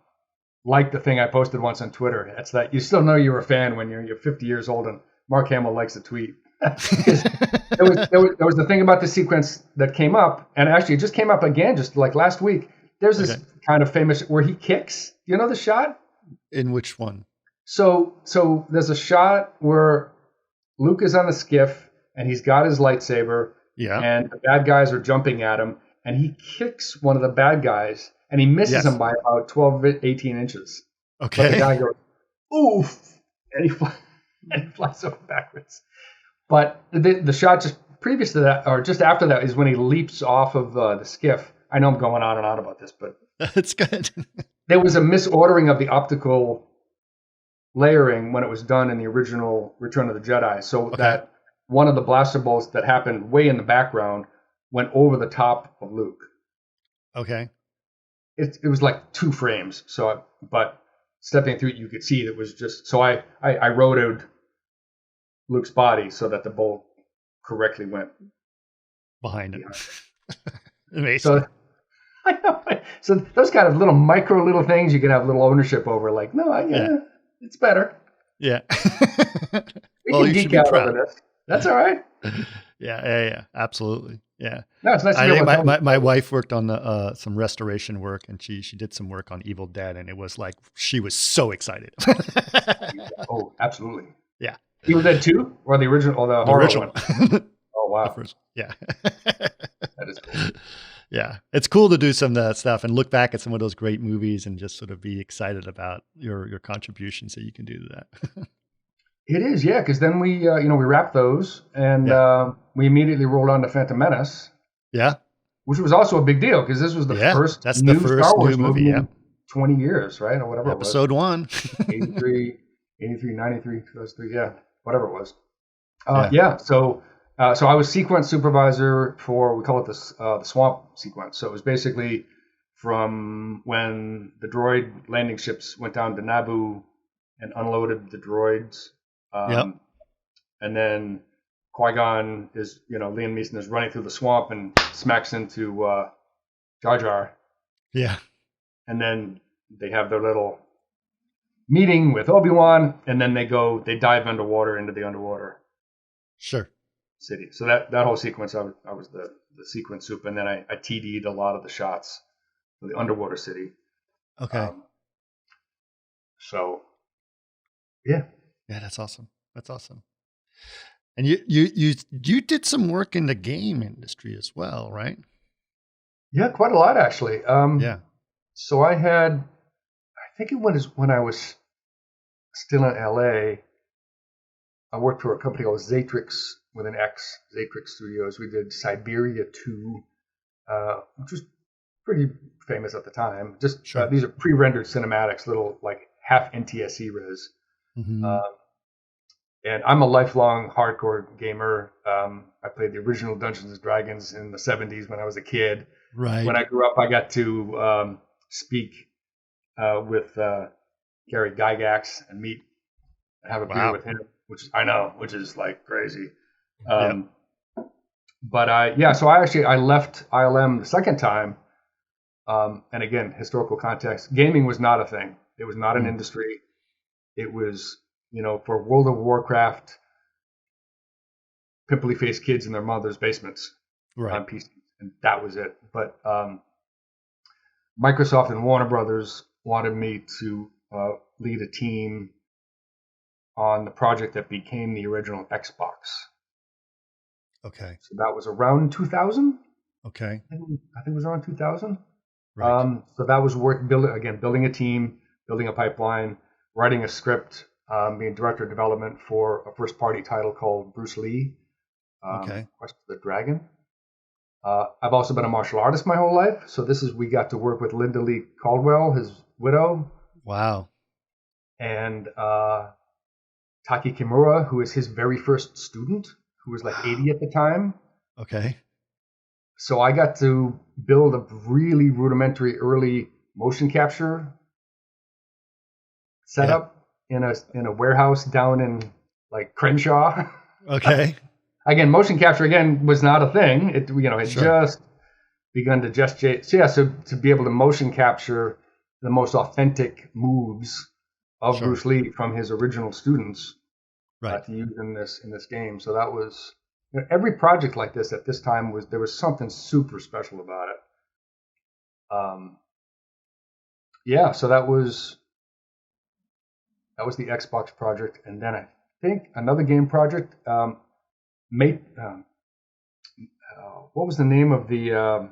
liked the thing I posted once on Twitter. It's that you still know you're a fan when you're 50 years old, and Mark Hamill likes a tweet. there was the thing about the sequence that came up, and actually it just came up again just like last week. There's this kind of famous where he kicks. Do you know the shot? In which one? So there's a shot where Luke is on the skiff and he's got his lightsaber, and the bad guys are jumping at him, and he kicks one of the bad guys, and he misses him by about 12, 18 inches. Okay. But the guy goes, oof, and he flies over backwards. But the shot just previous to that, or just after that, is when he leaps off of the skiff. I know I'm going on and on about this, but it's good. There was a misordering of the optical layering when it was done in the original Return of the Jedi, so that one of the blaster bolts that happened way in the background went over the top of Luke. Okay. It was like 2 frames. But stepping through it, you could see it was just. So I rotoed Luke's body so that the bolt correctly went Behind it. behind. Amazing. So, I know. So those kind of little things you can have little ownership over. Like, no, it's better. Yeah. We Well, can you should geek be out proud. over this. That's all right. Yeah, absolutely. Yeah. No, it's nice to I be think able to my wife worked on some restoration work, and she did some work on Evil Dead, and it was like she was so excited. Oh, absolutely. Yeah. Evil Dead 2 or the original or the The horror original. one? Oh, wow. The first- yeah. That is cool. Yeah. It's cool to do some of that stuff and look back at some of those great movies and just sort of be excited about your contributions that you can do to that. It is, yeah, because then we wrapped those and we immediately rolled on to Phantom Menace, Yeah. which was also a big deal because this was the first That's new the first Star Wars new movie, in 20 years, right? Or whatever Episode 1. it was. 83, 93, 2003, yeah, whatever it was. So I was sequence supervisor for, we call it the swamp sequence. So it was basically from when the droid landing ships went down to Naboo and unloaded the droids. And then Qui-Gon is, Liam Neeson is running through the swamp and smacks into Jar Jar. Yeah. And then they have their little meeting with Obi-Wan, and then they dive underwater into the underwater Sure. city. So that whole sequence, I was the sequence soup, and then I TD'd a lot of the shots for the underwater city. Okay. So, yeah. Yeah, that's awesome. That's awesome. And you did some work in the game industry as well, right? Yeah, quite a lot actually. Yeah. So I think it was when I was still in LA. I worked for a company called Xatrix with an X, Xatrix Studios. We did Siberia 2, which was pretty famous at the time. Just Sure. These are pre-rendered cinematics, little like half NTSC res. Mm-hmm. And I'm a lifelong hardcore gamer. I played the original Dungeons and Dragons in the 70s when I was a kid. Right. When I grew up, I got to speak with Gary Gygax and meet and have a beer with him, which is like crazy. But so I left ILM the second time. And again, historical context, gaming was not a thing. It was not an industry. It was, for World of Warcraft, pimply faced kids in their mother's basements on PC, and that was it. But Microsoft and Warner Brothers wanted me to lead a team on the project that became the original Xbox. Okay. So that was around 2000. Okay. I think it was around 2000. Right. So that was work building a team, building a pipeline, writing a script, being director of development for a first party title called Bruce Lee, Quest of the Dragon. I've also been a martial artist my whole life. So we got to work with Linda Lee Caldwell, his widow. Wow. And Taki Kimura, who is his very first student, who was like 80 at the time. Okay. So I got to build a really rudimentary early motion capture setup in a warehouse down in like Crenshaw. Okay. Again, motion capture was not a thing. It had just begun to gestate. So to be able to motion capture the most authentic moves of Bruce Lee from his original students to use in this game. So that was every project like this at this time there was something super special about it. So that was the Xbox project, and then I think another game project. What was the name of the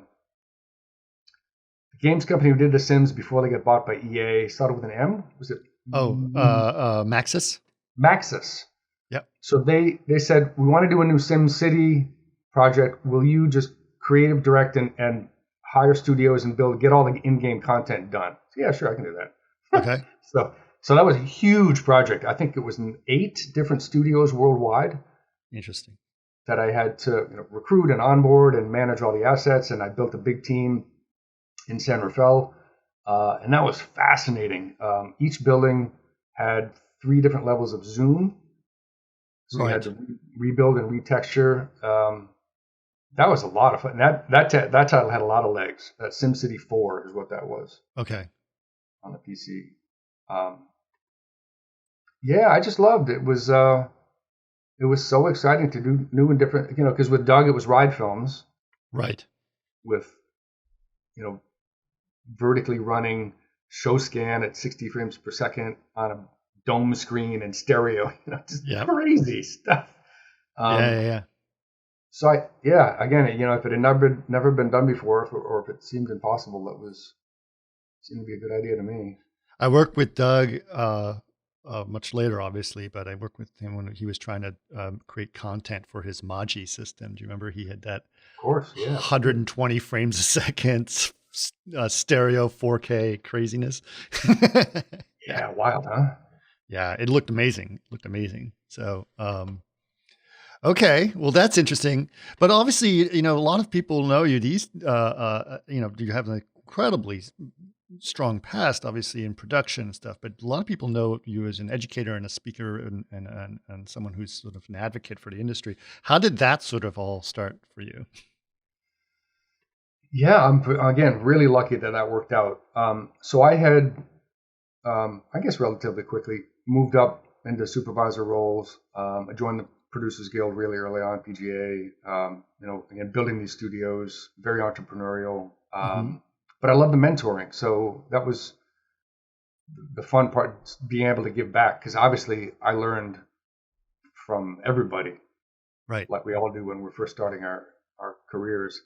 games company who did The Sims before they got bought by EA? Started with an M. Was it? Maxis. Maxis. Yep. So they said, we want to do a new Sim City project. Will you just creative direct and hire studios and get all the in-game content done? So yeah, sure, I can do that. Okay. So that was a huge project. I think it was in 8 different studios worldwide. Interesting. That I had to recruit and onboard and manage all the assets, and I built a big team in San Rafael, and that was fascinating. Each building had 3 different levels of zoom. So we had to rebuild and retexture. That was a lot of fun. That title had a lot of legs. That SimCity 4 is what that was. Okay. On the PC. Yeah, I just loved it. It was so exciting to do new and different, because with Doug it was ride films. Right. With, vertically running show scan at 60 frames per second on a dome screen and stereo, just crazy stuff. Yeah. So again, if it had never been done before, or if it seemed impossible, seemed to be a good idea to me. I worked with Doug much later, obviously, but I worked with him when he was trying to create content for his Maji system. Do you remember he had that? Of course, yeah. 120 frames a second, stereo 4K craziness. Yeah, wild, huh? Yeah, it looked amazing. So, okay, well, that's interesting. But obviously, a lot of people know you. You have an incredibly strong past, obviously, in production and stuff. But a lot of people know you as an educator and a speaker and someone who's sort of an advocate for the industry. How did that sort of all start for you? Yeah, I'm again really lucky that worked out. So I had, I guess, relatively quickly moved up into supervisor roles. I joined the Producers Guild really early on, PGA. Again, building these studios, very entrepreneurial. But I love the mentoring, so that was the fun part, being able to give back. Because obviously, I learned from everybody, right? Like we all do when we're first starting our careers,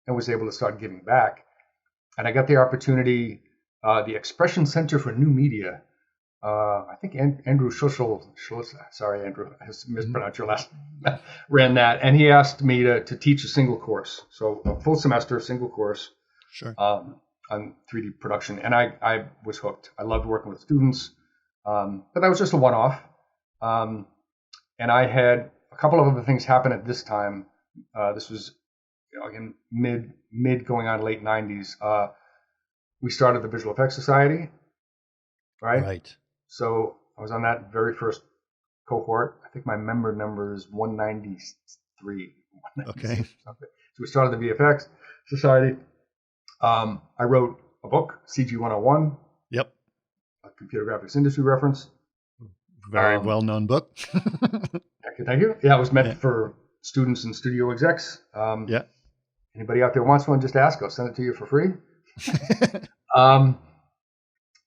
and was able to start giving back. And I got the opportunity, the Expression Center for New Media. I think Andrew Schussel, sorry, Andrew, I mispronounced your last name, ran that. And he asked me to teach a single course. So a full semester, single course. Sure. On 3D production. And I was hooked. I loved working with students. But that was just a one-off. And I had a couple of other things happen at this time. This was, again, mid going on late 90s. We started the Visual Effects Society, right? Right. So I was on that very first cohort. I think my member number is 193. Okay. So we started the VFX Society. I wrote a book, CG 101. Yep. A computer graphics industry reference. Very well-known book. Thank you. Yeah, it was meant for students and studio execs. Anybody out there wants one, just ask. I'll send it to you for free.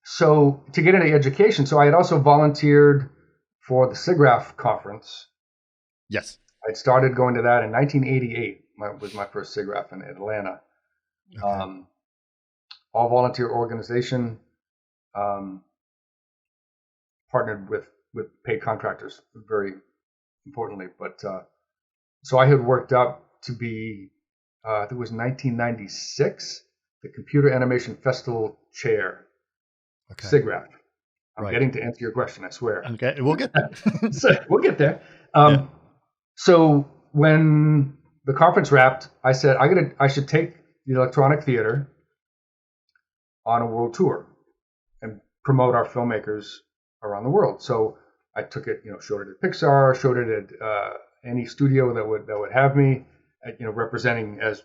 So to get into education, so I had also volunteered for the SIGGRAPH conference. Yes. I'd started going to that in 1988. Was my first SIGGRAPH in Atlanta. Okay. All volunteer organization, partnered with paid contractors, very importantly. But so I had worked up to be, I think it was 1996, the Computer Animation Festival chair. Okay. SIGGRAPH. I'm getting to answer your question, I swear. Okay, we'll get there. So we'll get there. So when the conference wrapped, I said I should take the electronic theater on a world tour and promote our filmmakers around the world. So I took it, showed it at Pixar, showed it at any studio that would have me, representing as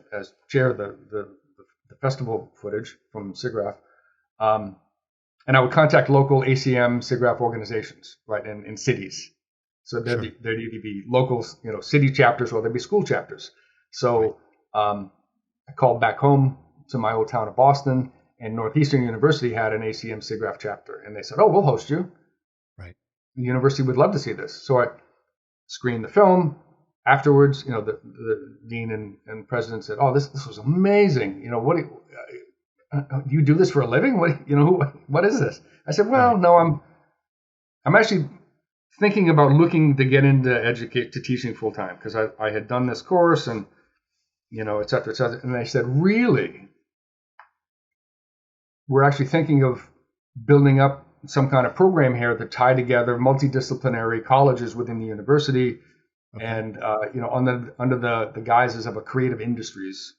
chair the festival footage from SIGGRAPH. And I would contact local ACM SIGGRAPH organizations, right, in cities. So there'd either be local, city chapters, or there'd be school chapters. So I called back home to my old town of Boston, and Northeastern University had an ACM SIGGRAPH chapter, and they said, "Oh, we'll host you." Right. The university would love to see this. So I screened the film. Afterwards, the dean and president said, "Oh, this was amazing. What do you do this for a living? What is this?" I said, "Well, no, I'm actually thinking about looking to get into teaching full time, because I had done this course and et cetera, et cetera." And they said, "Really? We're actually thinking of building up some kind of program here to tie together multidisciplinary colleges within the university, and under the guises of a creative industries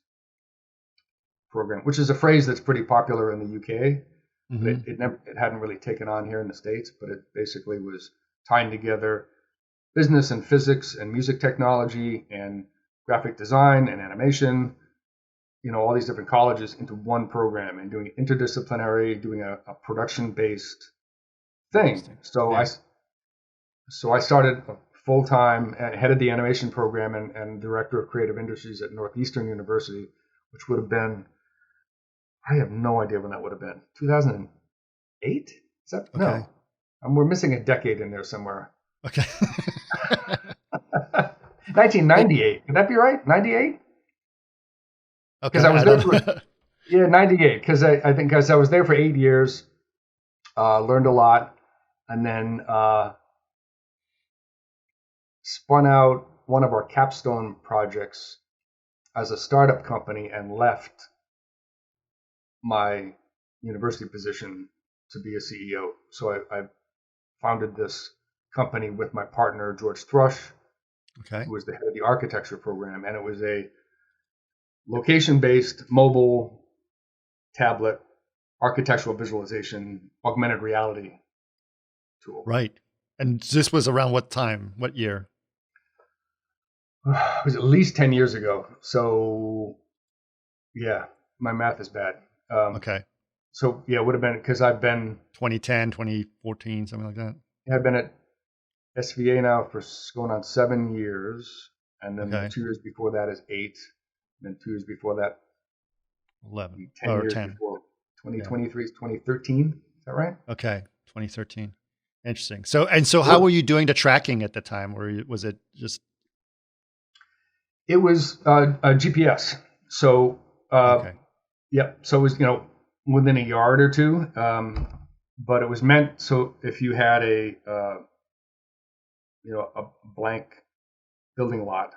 program," which is a phrase that's pretty popular in the UK. Mm-hmm. But it hadn't really taken on here in the States. But it basically was tying together business and physics and music technology and graphic design and animation, all these different colleges into one program and doing interdisciplinary, doing a production-based thing. So I started full-time head of the animation program and director of creative industries at Northeastern University, which would have been, I have no idea when that would have been. 2008? Is that? Okay. No. We're missing a decade in there somewhere. Okay. 1998. Could that be right? 98? Okay. Because I was there for 98. Because I think I was there for 8 years, learned a lot, and then spun out one of our capstone projects as a startup company and left my university position to be a CEO. So I founded this company with my partner, George Thrush, who was the head of the architecture program. And it was a location-based mobile tablet architectural visualization augmented reality tool. Right. And this was around what time? What year? It was at least 10 years ago. So, yeah, my math is bad. Okay. So, yeah, it would have been because I've been 2010, 2014, something like that. I've been at SVA now for going on 7 years. And then 2 years before that is 8. And then 2 years before that, 11 10 or years 10. Before 2023 is 2013. Is that right? Okay. 2013. Interesting. So how were you doing the tracking at the time? Was it just? It was a GPS. So, yeah. So it was, within a yard or two. But it was meant so if you had a blank building lot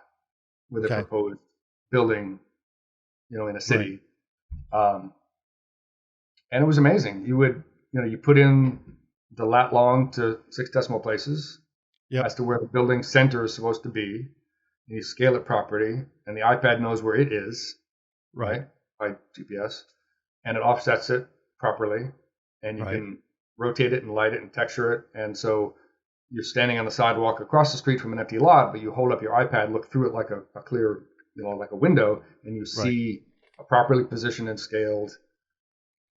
with a proposed building, in a city, and it was amazing. You would, you put in the lat long to 6 decimal places as to where the building center is supposed to be. You scale it properly, and the iPad knows where it is, right, by GPS, and it offsets it properly, and you can rotate it and light it and texture it. And so you're standing on the sidewalk across the street from an empty lot, but you hold up your iPad, look through it like a clear, like a window, and you see a properly positioned and scaled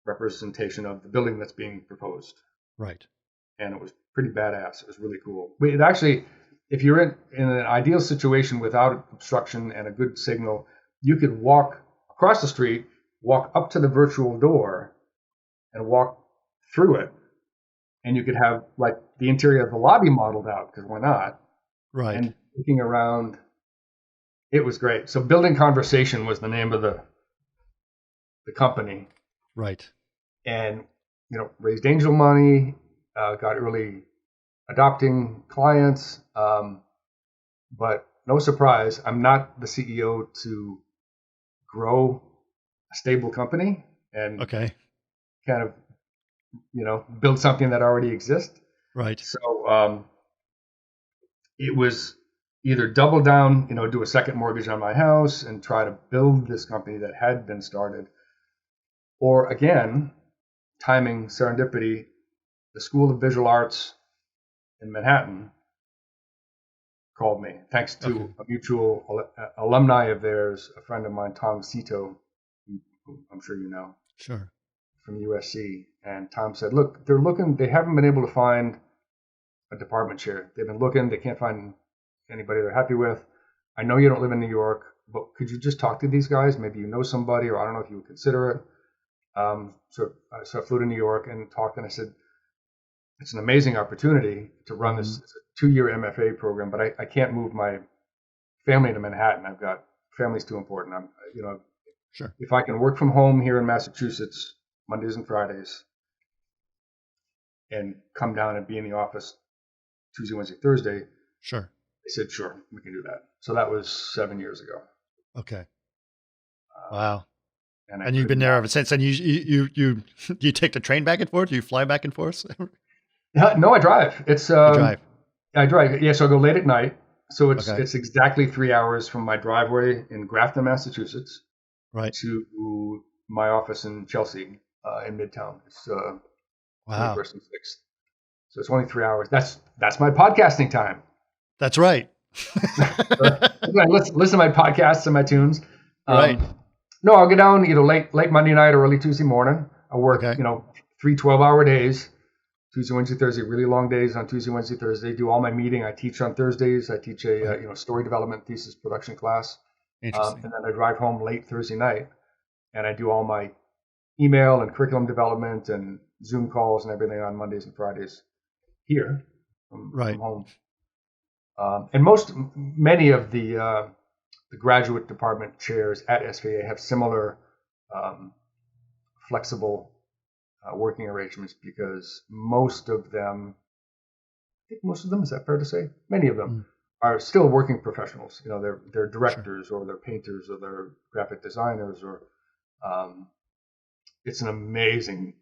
representation of the building that's being proposed. Right. And it was pretty badass. It was really cool. It actually, if you're in an ideal situation without obstruction and a good signal, you could walk across the street, walk up to the virtual door, and walk through it. And you could have like the interior of the lobby modeled out, because why not? Right. And looking around, it was great. So Building Conversation was the name of the company. Right. And, raised angel money, got early adopting clients. But no surprise, I'm not the CEO to grow a stable company and kind of, build something that already exists. Right. So it was either double down, do a second mortgage on my house and try to build this company that had been started. Or again, timing, serendipity, the School of Visual Arts in Manhattan called me, thanks to a mutual alumni of theirs, a friend of mine, Tom Cito, who I'm sure you know. Sure. From USC. And Tom said, look, they haven't been able to find a department chair. They've been looking, they can't find anybody they're happy with. I know you don't live in New York, but could you just talk to these guys? Maybe you know somebody, or I don't know if you would consider it. So I flew to New York and talked, and I said, it's an amazing opportunity to run this. It's a 2-year MFA program, but I can't move my family to Manhattan. I've got family's too important. Sure. If I can work from home here in Massachusetts, Mondays and Fridays, and come down and be in the office Tuesday, Wednesday, Thursday. Sure. They said, sure, we can do that. So that was 7 years ago. Okay. Wow. And you've been there ever since. And you do you take the train back and forth? Do you fly back and forth? No, I drive. It's you drive. I drive. Yeah, so I go late at night. So it's exactly 3 hours from my driveway in Grafton, Massachusetts, to my office in Chelsea, in Midtown. It's 21st and 6th. So it's only 3 hours. That's my podcasting time. That's right. Listen to my podcasts and my tunes. Right. No, I'll get down late Monday night or early Tuesday morning. I work 3 12-hour days. Tuesday, Wednesday, Thursday, really long days on Tuesday, Wednesday, Thursday. Do all my meeting. I teach on Thursdays. I teach a story development thesis production class. Interesting. And then I drive home late Thursday night, and I do all my email and curriculum development and Zoom calls and everything on Mondays and Fridays here from home. And many of the graduate department chairs at SVA have similar flexible working arrangements, because most of them, is that fair to say? Many of them are still working professionals. They're directors or they're painters or they're graphic designers, or it's an amazing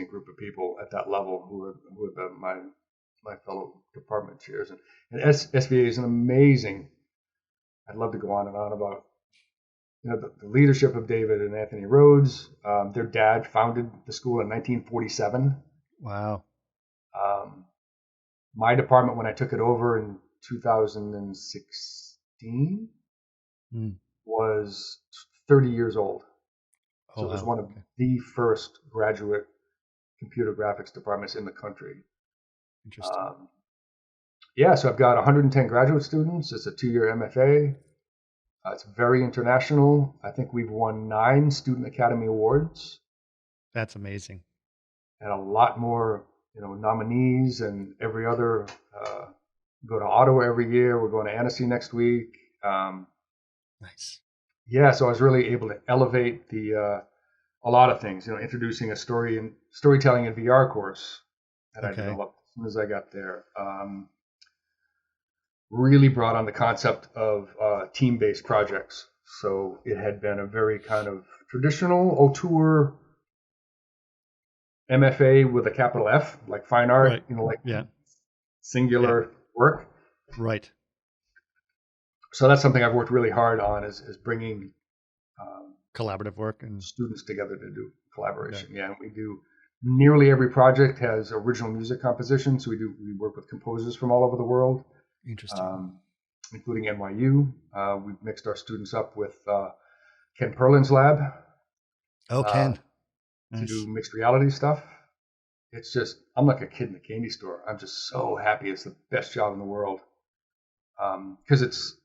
group of people at that level who have been my fellow department chairs. And SVA is an amazing, I'd love to go on and on about the leadership of David and Anthony Rhodes. Their dad founded the school in 1947. Wow. My department, when I took it over in 2016, was 30 years old. So it was one of the first graduate computer graphics departments in the country. Interesting. So I've got 110 graduate students. It's a 2-year MFA. It's very international. I think we've won 9 Student Academy Awards. That's amazing. And a lot more, nominees, and every other, go to Ottawa every year. We're going to Annecy next week. Nice. Yeah, so I was really able to elevate a lot of things, introducing a storytelling and VR course that I developed as soon as I got there. Really brought on the concept of team-based projects. So it had been a very kind of traditional auteur MFA with a capital F, like fine art, singular work. Right. So that's something I've worked really hard on, is bringing collaborative work and students together to do collaboration. Yeah, we do. Nearly every project has original music composition, so we work with composers from all over the world. Interesting. Including NYU. We've mixed our students up with Ken Perlin's lab. Oh, Ken. To do mixed reality stuff. It's just, I'm like a kid in a candy store. I'm just so happy. It's the best job in the world. Because it's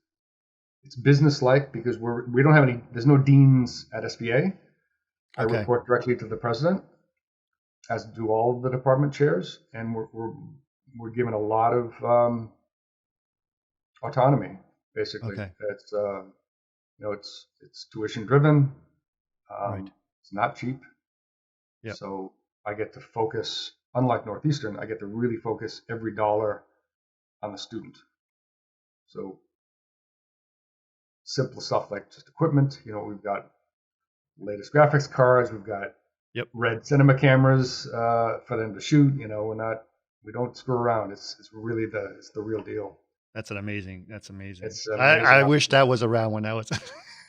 business-like, because we don't have there's no deans at SVA. I report directly to the president, as do all of the department chairs, and we're given a lot of autonomy, basically. It's it's tuition driven. It's not cheap. So I get to focus, unlike Northeastern, I get to really focus every dollar on the student. So simple stuff like just equipment. We've got latest graphics cards. We've got red cinema cameras for them to shoot. We don't screw around. It's really it's the real deal. That's amazing. It's I wish that was around when I was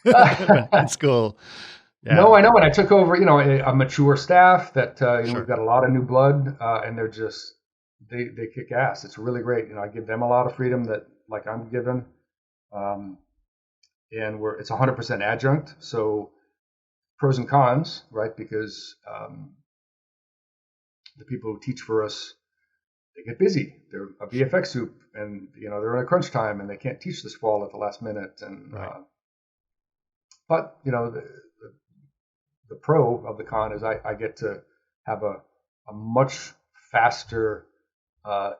in school. Yeah. No, I know. When I took over, a mature staff that we've got a lot of new blood, and they're just they kick ass. It's really great. I give them a lot of freedom that I'm given, and it's 100% adjunct. So pros and cons, right? Because the people who teach for us, they get busy. They're a VFX soup, and they're in a crunch time, and they can't teach this fall at the last minute. And but the pro of the con is I get to have a much faster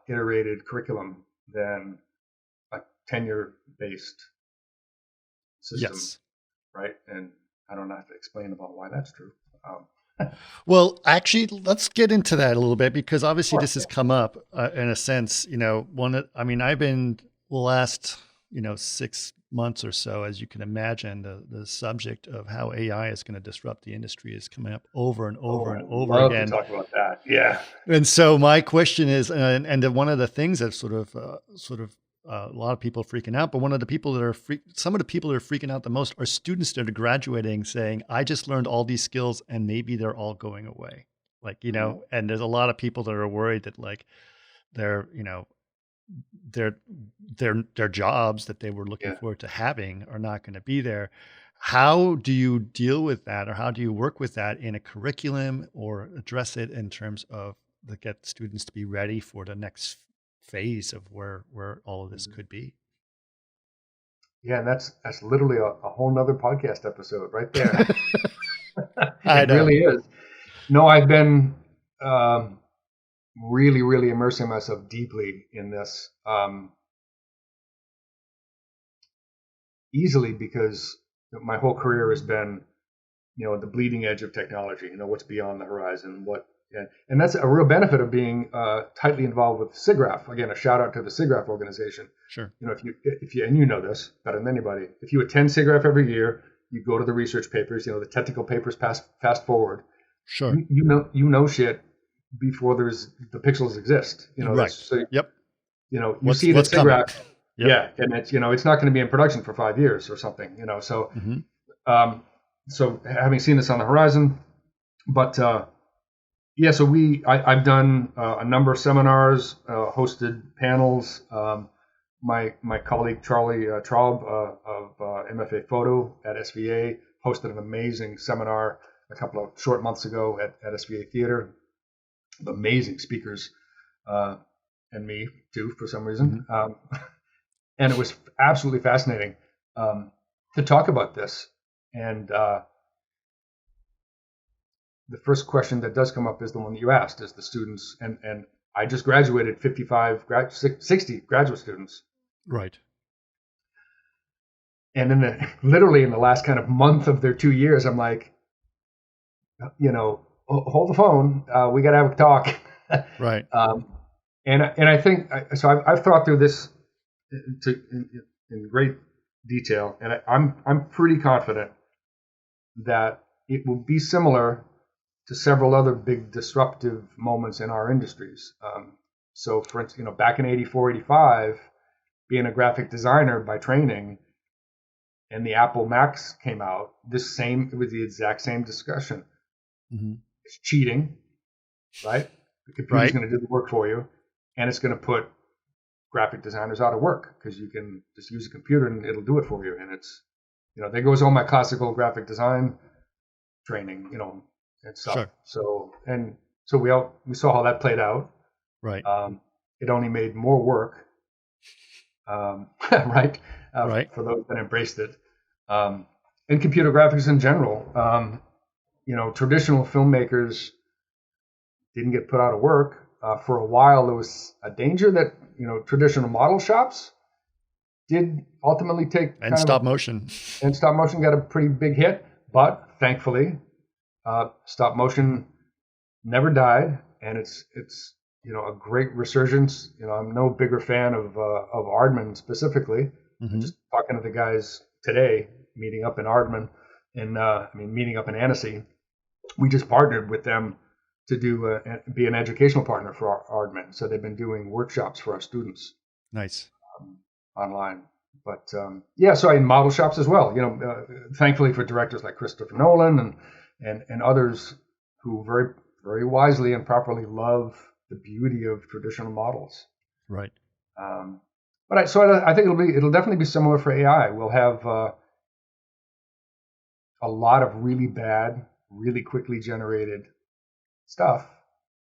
iterated curriculum than a tenure-based system. Yes. Right? And I don't have to explain about why that's true. Well, actually, let's get into that a little bit, because obviously this has come up in a sense. I've been the last 6 months or so, as you can imagine, the subject of how AI is going to disrupt the industry is coming up over and over and over again. To talk about that, yeah. And so my question is, and one of the things that sort of a lot of people freaking out, but one of the people that are some of the people that are freaking out the most are students that are graduating saying, I just learned all these skills and maybe they're all going away. And there's a lot of people that are worried that they're, their jobs that they were looking forward to having are not going to be there. How do you deal with that, or how do you work with that in a curriculum, or address it in terms of get students to be ready for the next phase of where all of this could be? Yeah, and that's literally a whole nother podcast episode right there. It really is. No, I've been really, really immersing myself deeply in this, easily because my whole career has been, the bleeding edge of technology, what's beyond the horizon, and that's a real benefit of being tightly involved with SIGGRAPH. Again, a shout out to the SIGGRAPH organization. Sure. If you, and you know this better than anybody, if you attend SIGGRAPH every year, you go to the research papers, the technical papers fast forward. Sure. You know shit before the pixels exist. Right. So, yep. You see the SIGGRAPH. Yep. Yeah, and it's it's not going to be in production for 5 years or something. So so having seen this on the horizon, but so I've done a number of seminars, hosted panels. My colleague Charlie Traub of MFA Photo at SVA hosted an amazing seminar a couple of short months ago at SVA Theater. Amazing speakers, and me too for some reason. And it was absolutely fascinating to talk about this. And the first question that does come up is the one that you asked: is the students, and I just graduated 60 graduate students. Right. And literally in the last kind of month of their 2 years, I'm like, hold the phone. We got to have a talk. Right. And I think so. I've thought through this in great detail, and I'm pretty confident that it will be similar to several other big disruptive moments in our industries. So, for instance, back in 84, 85, being a graphic designer by training, and the Apple Macs came out, it was the exact same discussion. Mm-hmm. It's cheating, right? The computer's going to do the work for you, and it's going to put graphic designers out of work because you can just use a computer and it'll do it for you. And it's, there goes all my classical graphic design training, and stuff. Sure. So we saw how that played out. Right. It only made more work. Right. Right. For those that embraced it. And computer graphics in general, traditional filmmakers didn't get put out of work. For a while, there was a danger that, traditional model shops did ultimately take stop motion. And stop motion got a pretty big hit, but thankfully, stop motion never died, and it's a great resurgence. I'm no bigger fan of Aardman specifically. Mm-hmm. Just talking to the guys today, meeting up in Aardman, and meeting up in Annecy. We just partnered with them to be an educational partner for Aardman. So they've been doing workshops for our students. Nice. Online. But so in model shops as well. Thankfully for directors like Christopher Nolan and others who very, very wisely and properly love the beauty of traditional models. Right. But I think it'll definitely be similar for AI. We'll have a lot of really bad, really quickly generated stuff.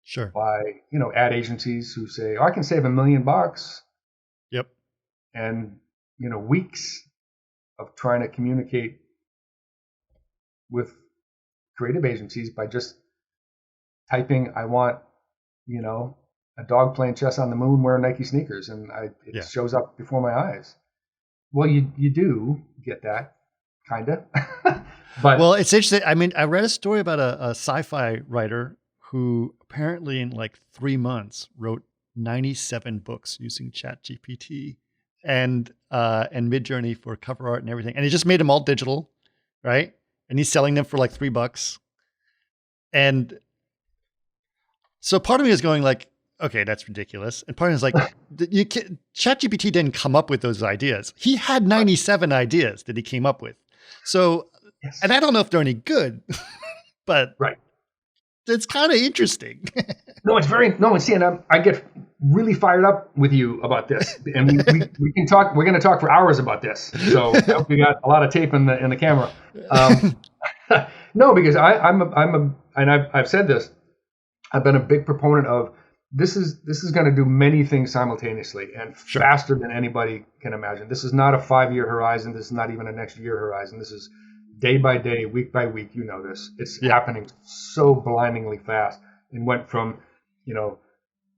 Sure. By ad agencies who say, I can save $1 million. Yep. And weeks of trying to communicate with creative agencies by just typing, I want a dog playing chess on the moon wearing Nike sneakers, and it shows up before my eyes. Well, you do get that, kind of. But well, it's interesting. I read a story about a sci-fi writer who apparently in like 3 months wrote 97 books using ChatGPT and Midjourney for cover art and everything. And he just made them all digital, right? And he's selling them for like $3. And so part of me is going like, okay, that's ridiculous. And part of me is like, ChatGPT didn't come up with those ideas. He had 97 ideas that he came up with. So, and I don't know if they're any good, but right. it's kind of interesting. No, it's very no. See, and I get really fired up with you about this, and we can talk. We're going to talk for hours about this. So I hope we got a lot of tape in the camera. No, because I've said this. I've been a big proponent of this is going to do many things simultaneously and faster than anybody can imagine. This is not a 5-year horizon. This is not even a next year horizon. This is day by day, week by week. You know this. It's happening so blindingly fast. And went from,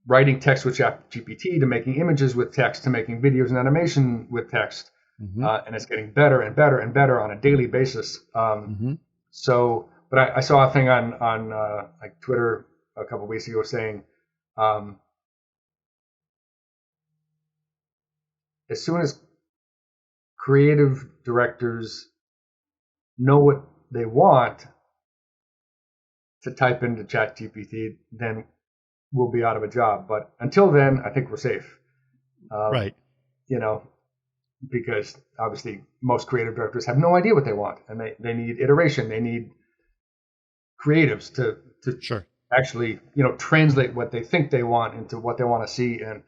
writing text with ChatGPT to making images with text to making videos and animation with text. And it's getting better and better and better on a daily basis. So, but I saw a thing on like Twitter a couple of weeks ago saying, as soon as creative directors know what they want to type into ChatGPT, then we'll be out of a job. But until then, I think we're safe. Right. Because obviously most creative directors have no idea what they want, and they need iteration. They need creatives to actually, translate what they think they want into what they want to see. And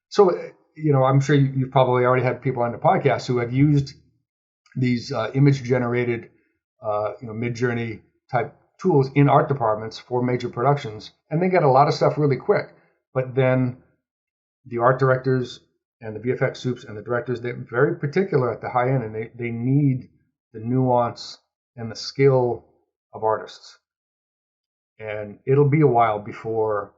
so, I'm sure you've probably already had people on the podcast who have used these image generated, Mid-Journey type tools in art departments for major productions, and they get a lot of stuff really quick. But then the art directors and the VFX soups and the directors, they're very particular at the high end, and they need the nuance and the skill of artists. And it'll be a while before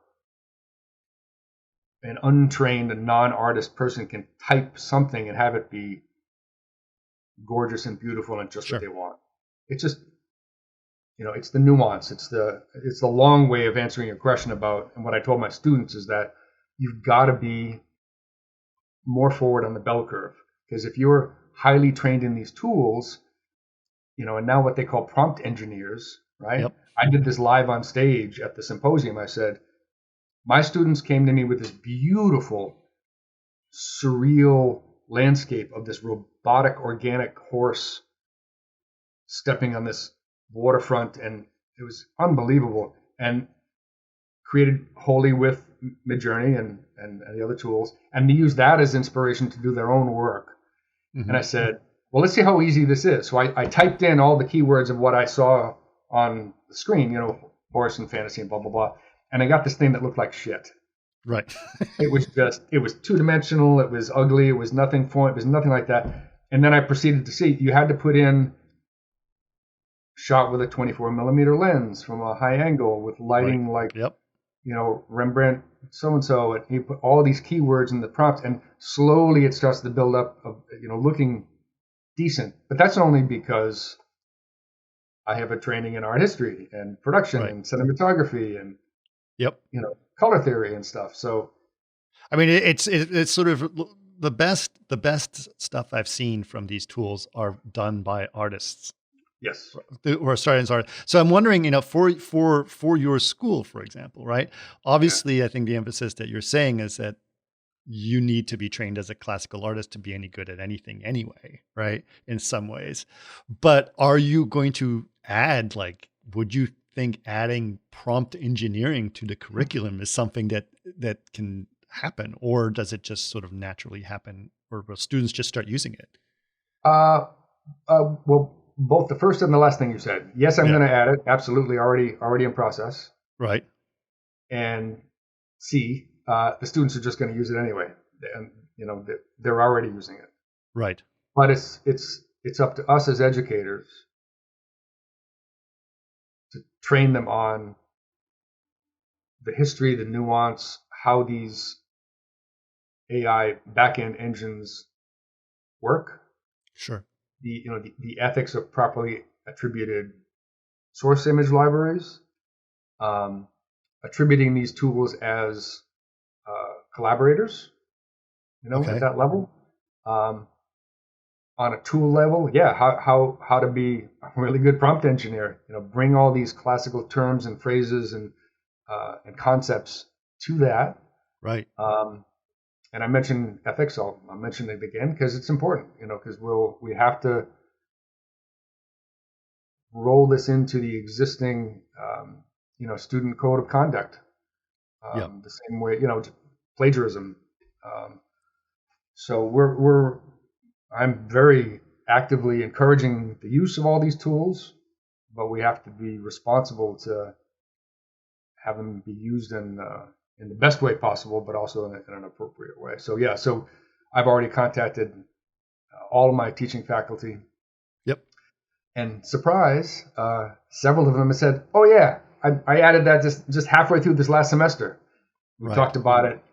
an untrained, a non-artist person can type something and have it be gorgeous and beautiful and just what they want. It's just, it's the nuance. It's the long way of answering your question about, and what I told my students is that you've got to be more forward on the bell curve, because if you're highly trained in these tools, and now what they call prompt engineers, right? Yep. I did this live on stage at the symposium. I said, my students came to me with this beautiful, surreal landscape of this robotic, organic horse stepping on this waterfront, and it was unbelievable, and created wholly with Midjourney and the other tools, and they used that as inspiration to do their own work. And I said, well, let's see how easy this is. So I typed in all the keywords of what I saw on the screen, horse and fantasy and blah, blah, blah. And I got this thing that looked like shit. Right. It was 2-dimensional. It was ugly. It was nothing it was nothing like that. And then I proceeded to see, you had to put in shot with a 24 millimeter lens from a high angle with lighting Rembrandt so-and-so, and you put all these keywords in the prompt, and slowly it starts to build up of, looking decent. But that's only because I have a training in art history and production and cinematography and color theory and stuff. So I mean, it's sort of the best stuff I've seen from these tools are done by artists. Yes. Or starting as artists. So I'm wondering, for your school, for example, right? Obviously, I think the emphasis that you're saying is that you need to be trained as a classical artist to be any good at anything anyway, right? In some ways. But are you going to add, would you think adding prompt engineering to the curriculum is something that can happen, or does it just sort of naturally happen, or will students just start using it? Well, both the first and the last thing you said. Yes, I'm going to add it. Absolutely, already in process. Right. And C, the students are just going to use it anyway. And they're already using it. Right. But it's up to us as educators to train them on the history, the nuance, how these AI backend engines work. Sure. The ethics of properly attributed source image libraries, attributing these tools as collaborators, at that level. On a tool level, how to be a really good prompt engineer. Bring all these classical terms and phrases and concepts to that. Right. And I mentioned ethics. I'll mention it again because it's important. Because we have to roll this into the existing student code of conduct. The same way, plagiarism. So I'm very actively encouraging the use of all these tools, but we have to be responsible to have them be used in the best way possible, but also in an appropriate way. So I've already contacted all of my teaching faculty. Yep. And surprise, several of them have said, "Oh yeah, I added that just halfway through this last semester. We talked about it,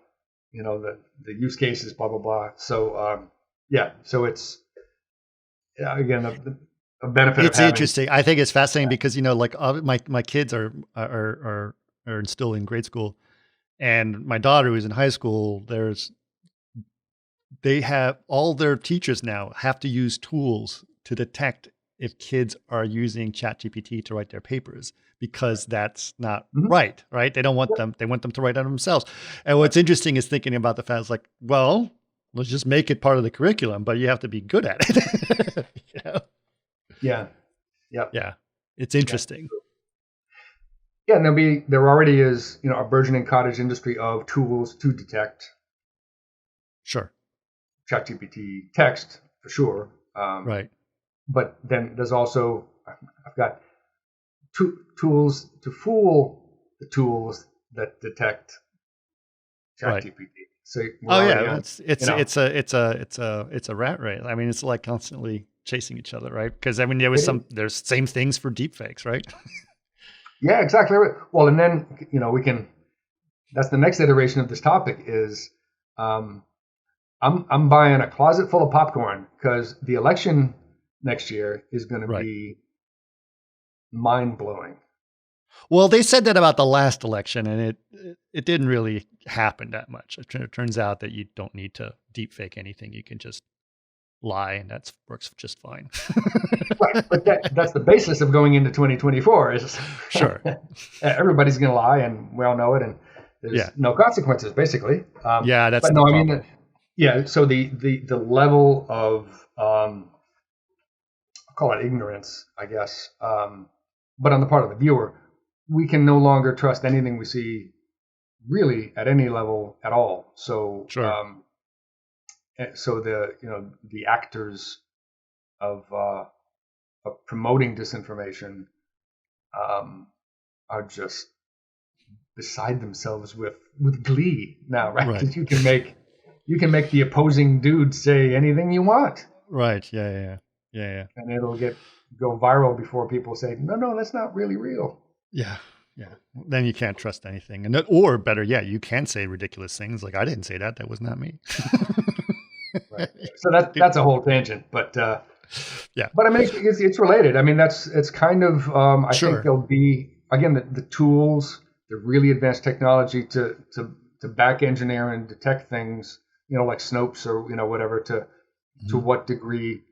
the use cases, blah blah blah." So so it's again a benefit. It's interesting. I think it's fascinating because my kids are still in grade school, and my daughter who's in high school. They have all their teachers now have to use tools to detect if kids are using ChatGPT to write their papers, because that's not right. They don't want them. They want them to write it themselves. And what's interesting is thinking about the fact, like, well, let's just make it part of the curriculum, but you have to be good at it. Yeah. Yep. Yeah. It's interesting. Yeah. And there already is, a burgeoning cottage industry of tools to detect. Sure. ChatGPT text for sure. Right. But then there's also, I've got tools to fool the tools that detect ChatGPT. Right. So it's a rat race. I mean, it's like constantly chasing each other, right? Because there's same things for deepfakes, right? Yeah, exactly right. Well, and then that's the next iteration of this topic is, I'm buying a closet full of popcorn because the election next year is going to be mind blowing. Well, they said that about the last election, and it didn't really happen that much. It turns out that you don't need to deepfake anything; you can just lie, and that works just fine. Right, but that's the basis of going into 2024. Is sure everybody's going to lie, and we all know it, and there's no consequences, basically. That's the problem. So the level of I'll call it ignorance, I guess, but on the part of the viewer, we can no longer trust anything we see, really, at any level at all. So, so the actors of promoting disinformation are just beside themselves with glee now, right? Because you can make the opposing dude say anything you want. Right. Yeah. And it'll go viral before people say, no, that's not really real. Yeah. Then you can't trust anything. Or better yet, you can say ridiculous things like, I didn't say that. That was not me. Right. So that's a whole tangent, but But I mean, it's related. I mean, it's kind of, I think there'll be, again, the tools, the really advanced technology to back engineer and detect things, like Snopes or, whatever, to what degree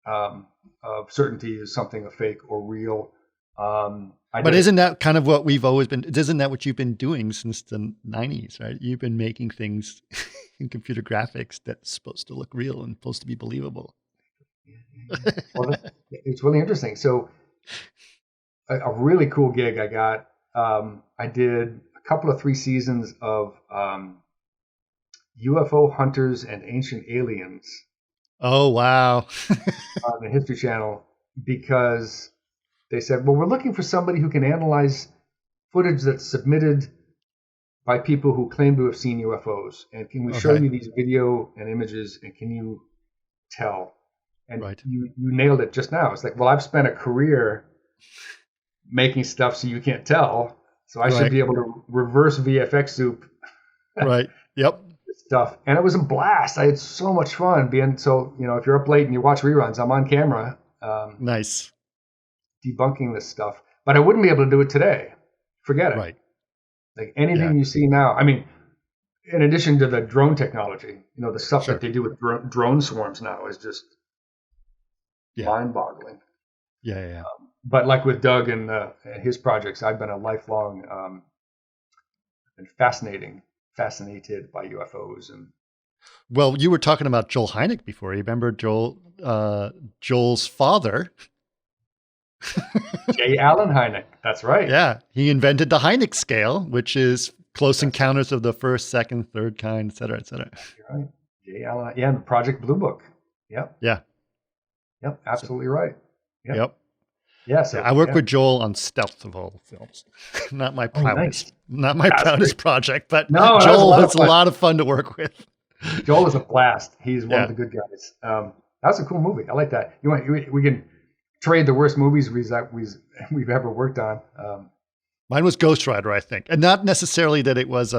of certainty is something a fake or real. But isn't that kind of what we've always been? Isn't that what you've been doing since the 90s, right? You've been making things in computer graphics that's supposed to look real and supposed to be believable. Well, it's really interesting. So a really cool gig I got, I did a couple of 3 seasons of UFO Hunters and Ancient Aliens. Oh, wow. On the History Channel, because they said, well, we're looking for somebody who can analyze footage that's submitted by people who claim to have seen UFOs. And can we show you these video and images, and can you tell? And you nailed it just now. It's like, well, I've spent a career making stuff so you can't tell. So I should be able to reverse VFX soup. Right. Yep. Stuff. And it was a blast. I had so much fun being, so, if you're up late and you watch reruns, I'm on camera. Nice. Debunking this stuff. But I wouldn't be able to do it today. Forget it. Right. Like anything you see now, I mean, in addition to the drone technology, the stuff that they do with drone swarms now is just mind-boggling. Yeah. But like with Doug and his projects, I've been a lifelong fascinated by UFOs. And well, you were talking about Joel Hynek before. You remember Joel's father J. Allen Hynek. That's right. Yeah, he invented the Hynek scale, which is close encounters of the first, second, third kind, et cetera, et cetera. You're right. J. Allen. Yeah, and Project Blue Book. Yep. Yeah. Yep. Absolutely right. Yep. Yeah. So I work with Joel on Stealth of all films. Not my proudest, proudest project, but no, Joel was a lot of fun to work with. Joel is a blast. He's one of the good guys. That's a cool movie. I like that. We can trade the worst movies we've ever worked on. Mine was Ghost Rider, I think, and not necessarily that it was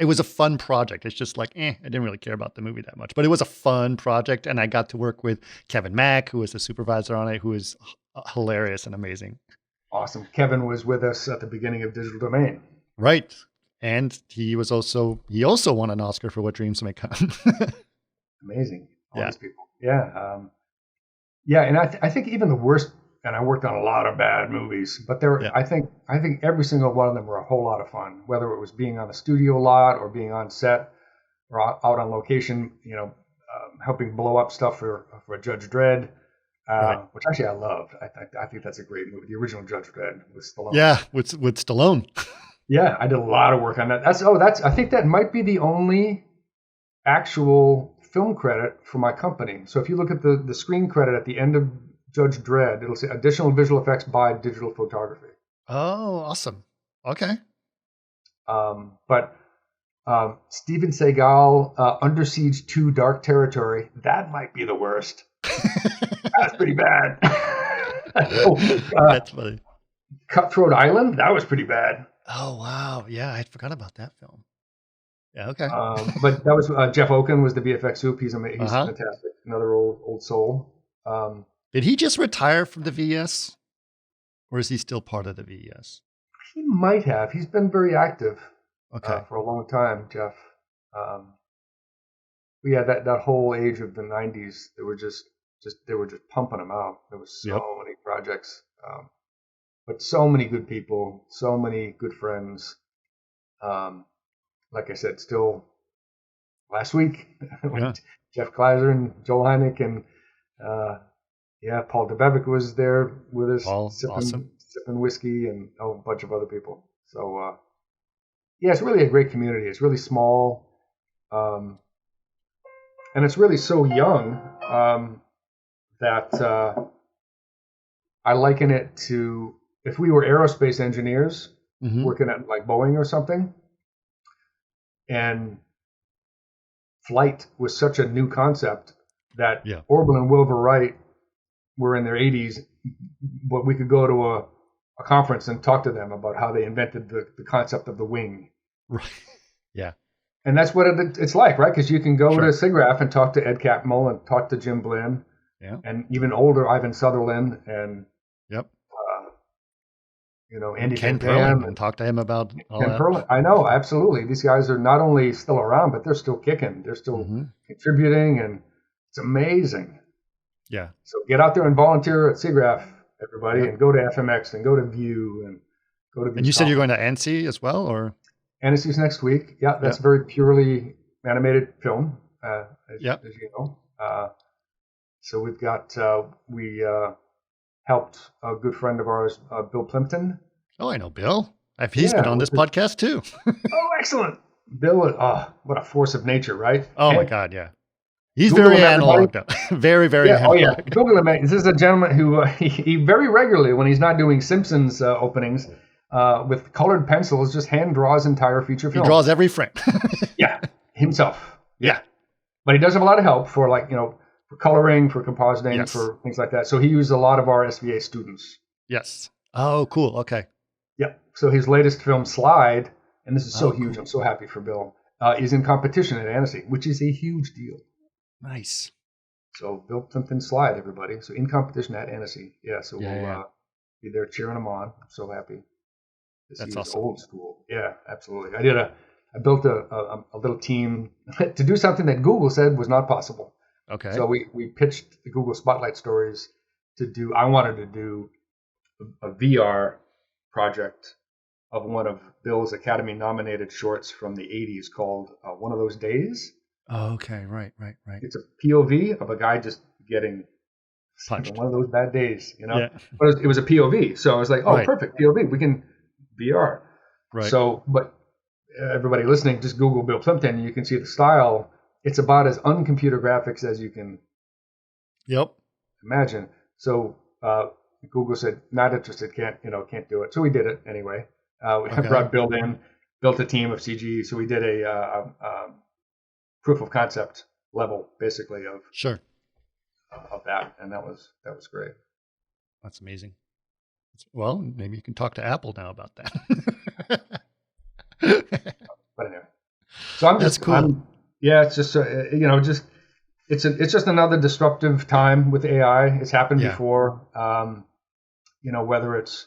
it was a fun project. It's just like, I didn't really care about the movie that much, but it was a fun project, and I got to work with Kevin Mack, who was the supervisor on it, who is hilarious and amazing. Awesome. Kevin was with us at the beginning of Digital Domain. Right. And he also won an Oscar for What Dreams May Come. Amazing. All these people. Yeah. Yeah. And I think even the worst, and I worked on a lot of bad movies, but I think every single one of them were a whole lot of fun, whether it was being on the studio lot or being on set or out on location, helping blow up stuff for Judge Dredd. Which actually I loved. I think that's a great movie. The original Judge Dredd with Stallone. Yeah, with Stallone. Yeah, I did a lot of work on that. I think that might be the only actual film credit for my company. So if you look at the screen credit at the end of Judge Dredd, it'll say additional visual effects by digital photography. Oh, awesome. Okay. But Steven Seagal, Under Siege 2 Dark Territory, that might be the worst. That's pretty bad. That's funny. Cutthroat Island, that was pretty bad. Oh, wow. Yeah, I forgot about that film. Yeah, okay. But that was Jeff Oken was the VFX soup. He's amazing. He's fantastic. Another old soul. Did he just retire from the VS? Or is he still part of the VS? He might have. He's been very active for a long time, Jeff. That whole age of the 90s, they were just pumping them out. There was so many projects. But so many good people, so many good friends. Like I said, still last week, Jeff Kleiser and Joel Hynek and Paul DeBevick was there with us, sipping whiskey and a bunch of other people. So it's really a great community. It's really small, and it's really so young that I liken it to if we were aerospace engineers working at like Boeing or something, and flight was such a new concept that Orville and Wilbur Wright were in their 80s, but we could go to a conference and talk to them about how they invented the concept of the wing. Right. Yeah. And that's what it's like, right? Because you can go to SIGGRAPH and talk to Ed Catmull and talk to Jim Blinn, and even older Ivan Sutherland and Andy Ken Van Dam Perlin, and talk to him about all Ken that. Perlin. I know, absolutely. These guys are not only still around, but they're still kicking. They're still contributing, and it's amazing. Yeah. So get out there and volunteer at SIGGRAPH, everybody, and go to FMX and go to View and go to. And you said you're going to ANSI as well, or? ANSI's next week. Yeah, that's very purely animated film, as you know. So we've got we helped a good friend of ours, Bill Plympton. Oh, I know Bill. He's been on this podcast too. Oh, excellent. Bill, what a force of nature, right? Oh, my God, yeah. He's very analog, though. Very, very analog. Oh, yeah. Google him. This is a gentleman who he very regularly, when he's not doing Simpsons openings, with colored pencils, just hand draws entire feature films. He draws every frame. Himself. Yeah. But he does have a lot of help for for coloring, for compositing, for things like that. So he used a lot of our SVA students. Yes. Oh, cool. Okay. Yep. So his latest film, Slide, and this is so huge. Cool. I'm so happy for Bill, is in competition at ANSI, which is a huge deal. Nice. So Bill Plympton Slide, everybody. So in competition at ANSI. Yeah. So we'll be there cheering him on. I'm so happy. That's awesome. Old school. Yeah, absolutely. I built a little team to do something that Google said was not possible. Okay. So we pitched the Google Spotlight Stories I wanted to do a VR project of one of Bill's Academy nominated shorts from the 80s called One of Those Days. Oh, okay. Right. It's a POV of a guy just getting Punched. One of those bad days, Yeah. But it was a POV, so I was like, oh, Right. perfect, POV, we can VR. Right. So, but everybody listening, just Google Bill Plympton, and you can see the style. It's about as uncomputer graphics as you can Yep. imagine. So Google said, not interested, can't do it. So we did it anyway. We brought Bill in, built a team of CG. So we did a proof of concept level, basically, of that, and that was great. That's amazing. Well, maybe you can talk to Apple now about that. But anyway, so That's cool. It's just it's just another disruptive time with AI. It's happened before. Whether it's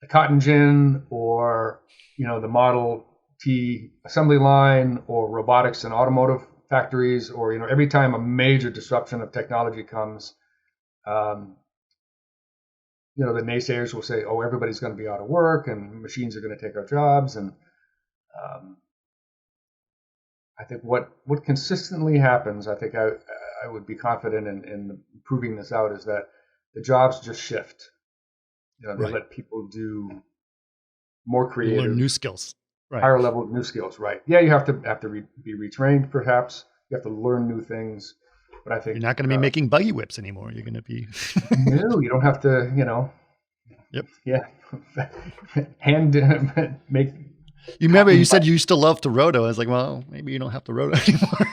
the cotton gin or the Model T assembly line or robotics in automotive factories, or every time a major disruption of technology comes, the naysayers will say, "Oh, everybody's going to be out of work, and machines are going to take our jobs." And I think what consistently happens, I think I would be confident in proving this out, is that the jobs just shift. They let people do more creative, learn new skills, higher level new skills. Right? Yeah, you have to be retrained, perhaps. You have to learn new things. But I think you're not going to be making buggy whips anymore. You're going to be no. You don't have to. Yep. Yeah. Hand make. You remember you said you used to love to roto. I was like, well, maybe you don't have to roto anymore.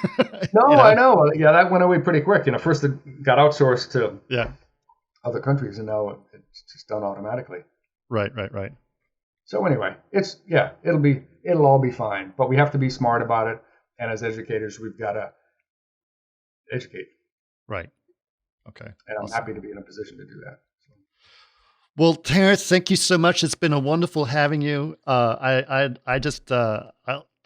No, I know. Yeah, that went away pretty quick. First it got outsourced to other countries, and now it's just done automatically. Right. So anyway, it'll all be fine, but we have to be smart about it. And as educators, we've got to educate. Right. Okay. And I'm happy to be in a position to do that. Well, Terrence, thank you so much. It's been a wonderful having you.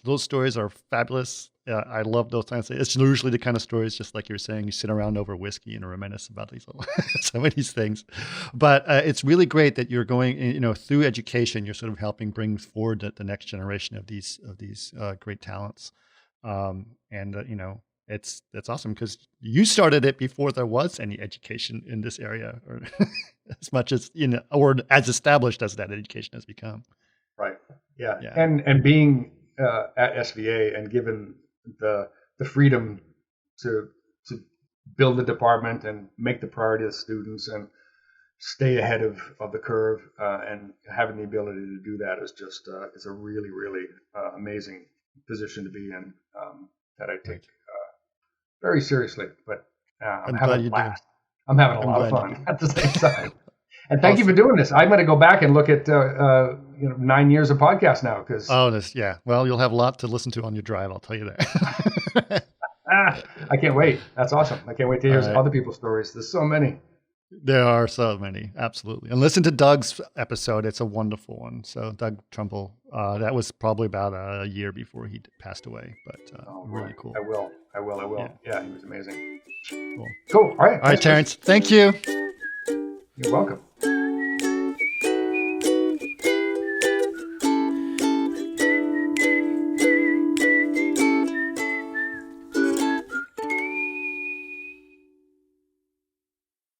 Those stories are fabulous. I love those kinds of. It's usually the kind of stories, just like you were saying, you sit around over whiskey and reminisce about these some of these things. But it's really great that you're going, through education, you're sort of helping bring forward the next generation of these great talents. It's awesome because you started it before there was any education in this area, or as much as or as established as that education has become. Right. Yeah. And being at SVA and given the freedom to build the department and make the priority of the students and stay ahead of the curve, and having the ability to do that is just is a really, really amazing position to be in, that I take very seriously. But I'm having a blast. I'm having a lot of fun at the same time. And thank you for doing this. I'm going to go back and look at 9 years of podcast now, because well, you'll have a lot to listen to on your drive, I'll tell you that. I can't wait. That's awesome. I can't wait to hear other people's stories. There's so many. There are so many, absolutely. And listen to Doug's episode. It's a wonderful one. So Doug Trumbull, that was probably about a year before he passed away, but really cool. I will. Yeah, he was amazing. Cool. All right. Terrence. Thank you. You're welcome.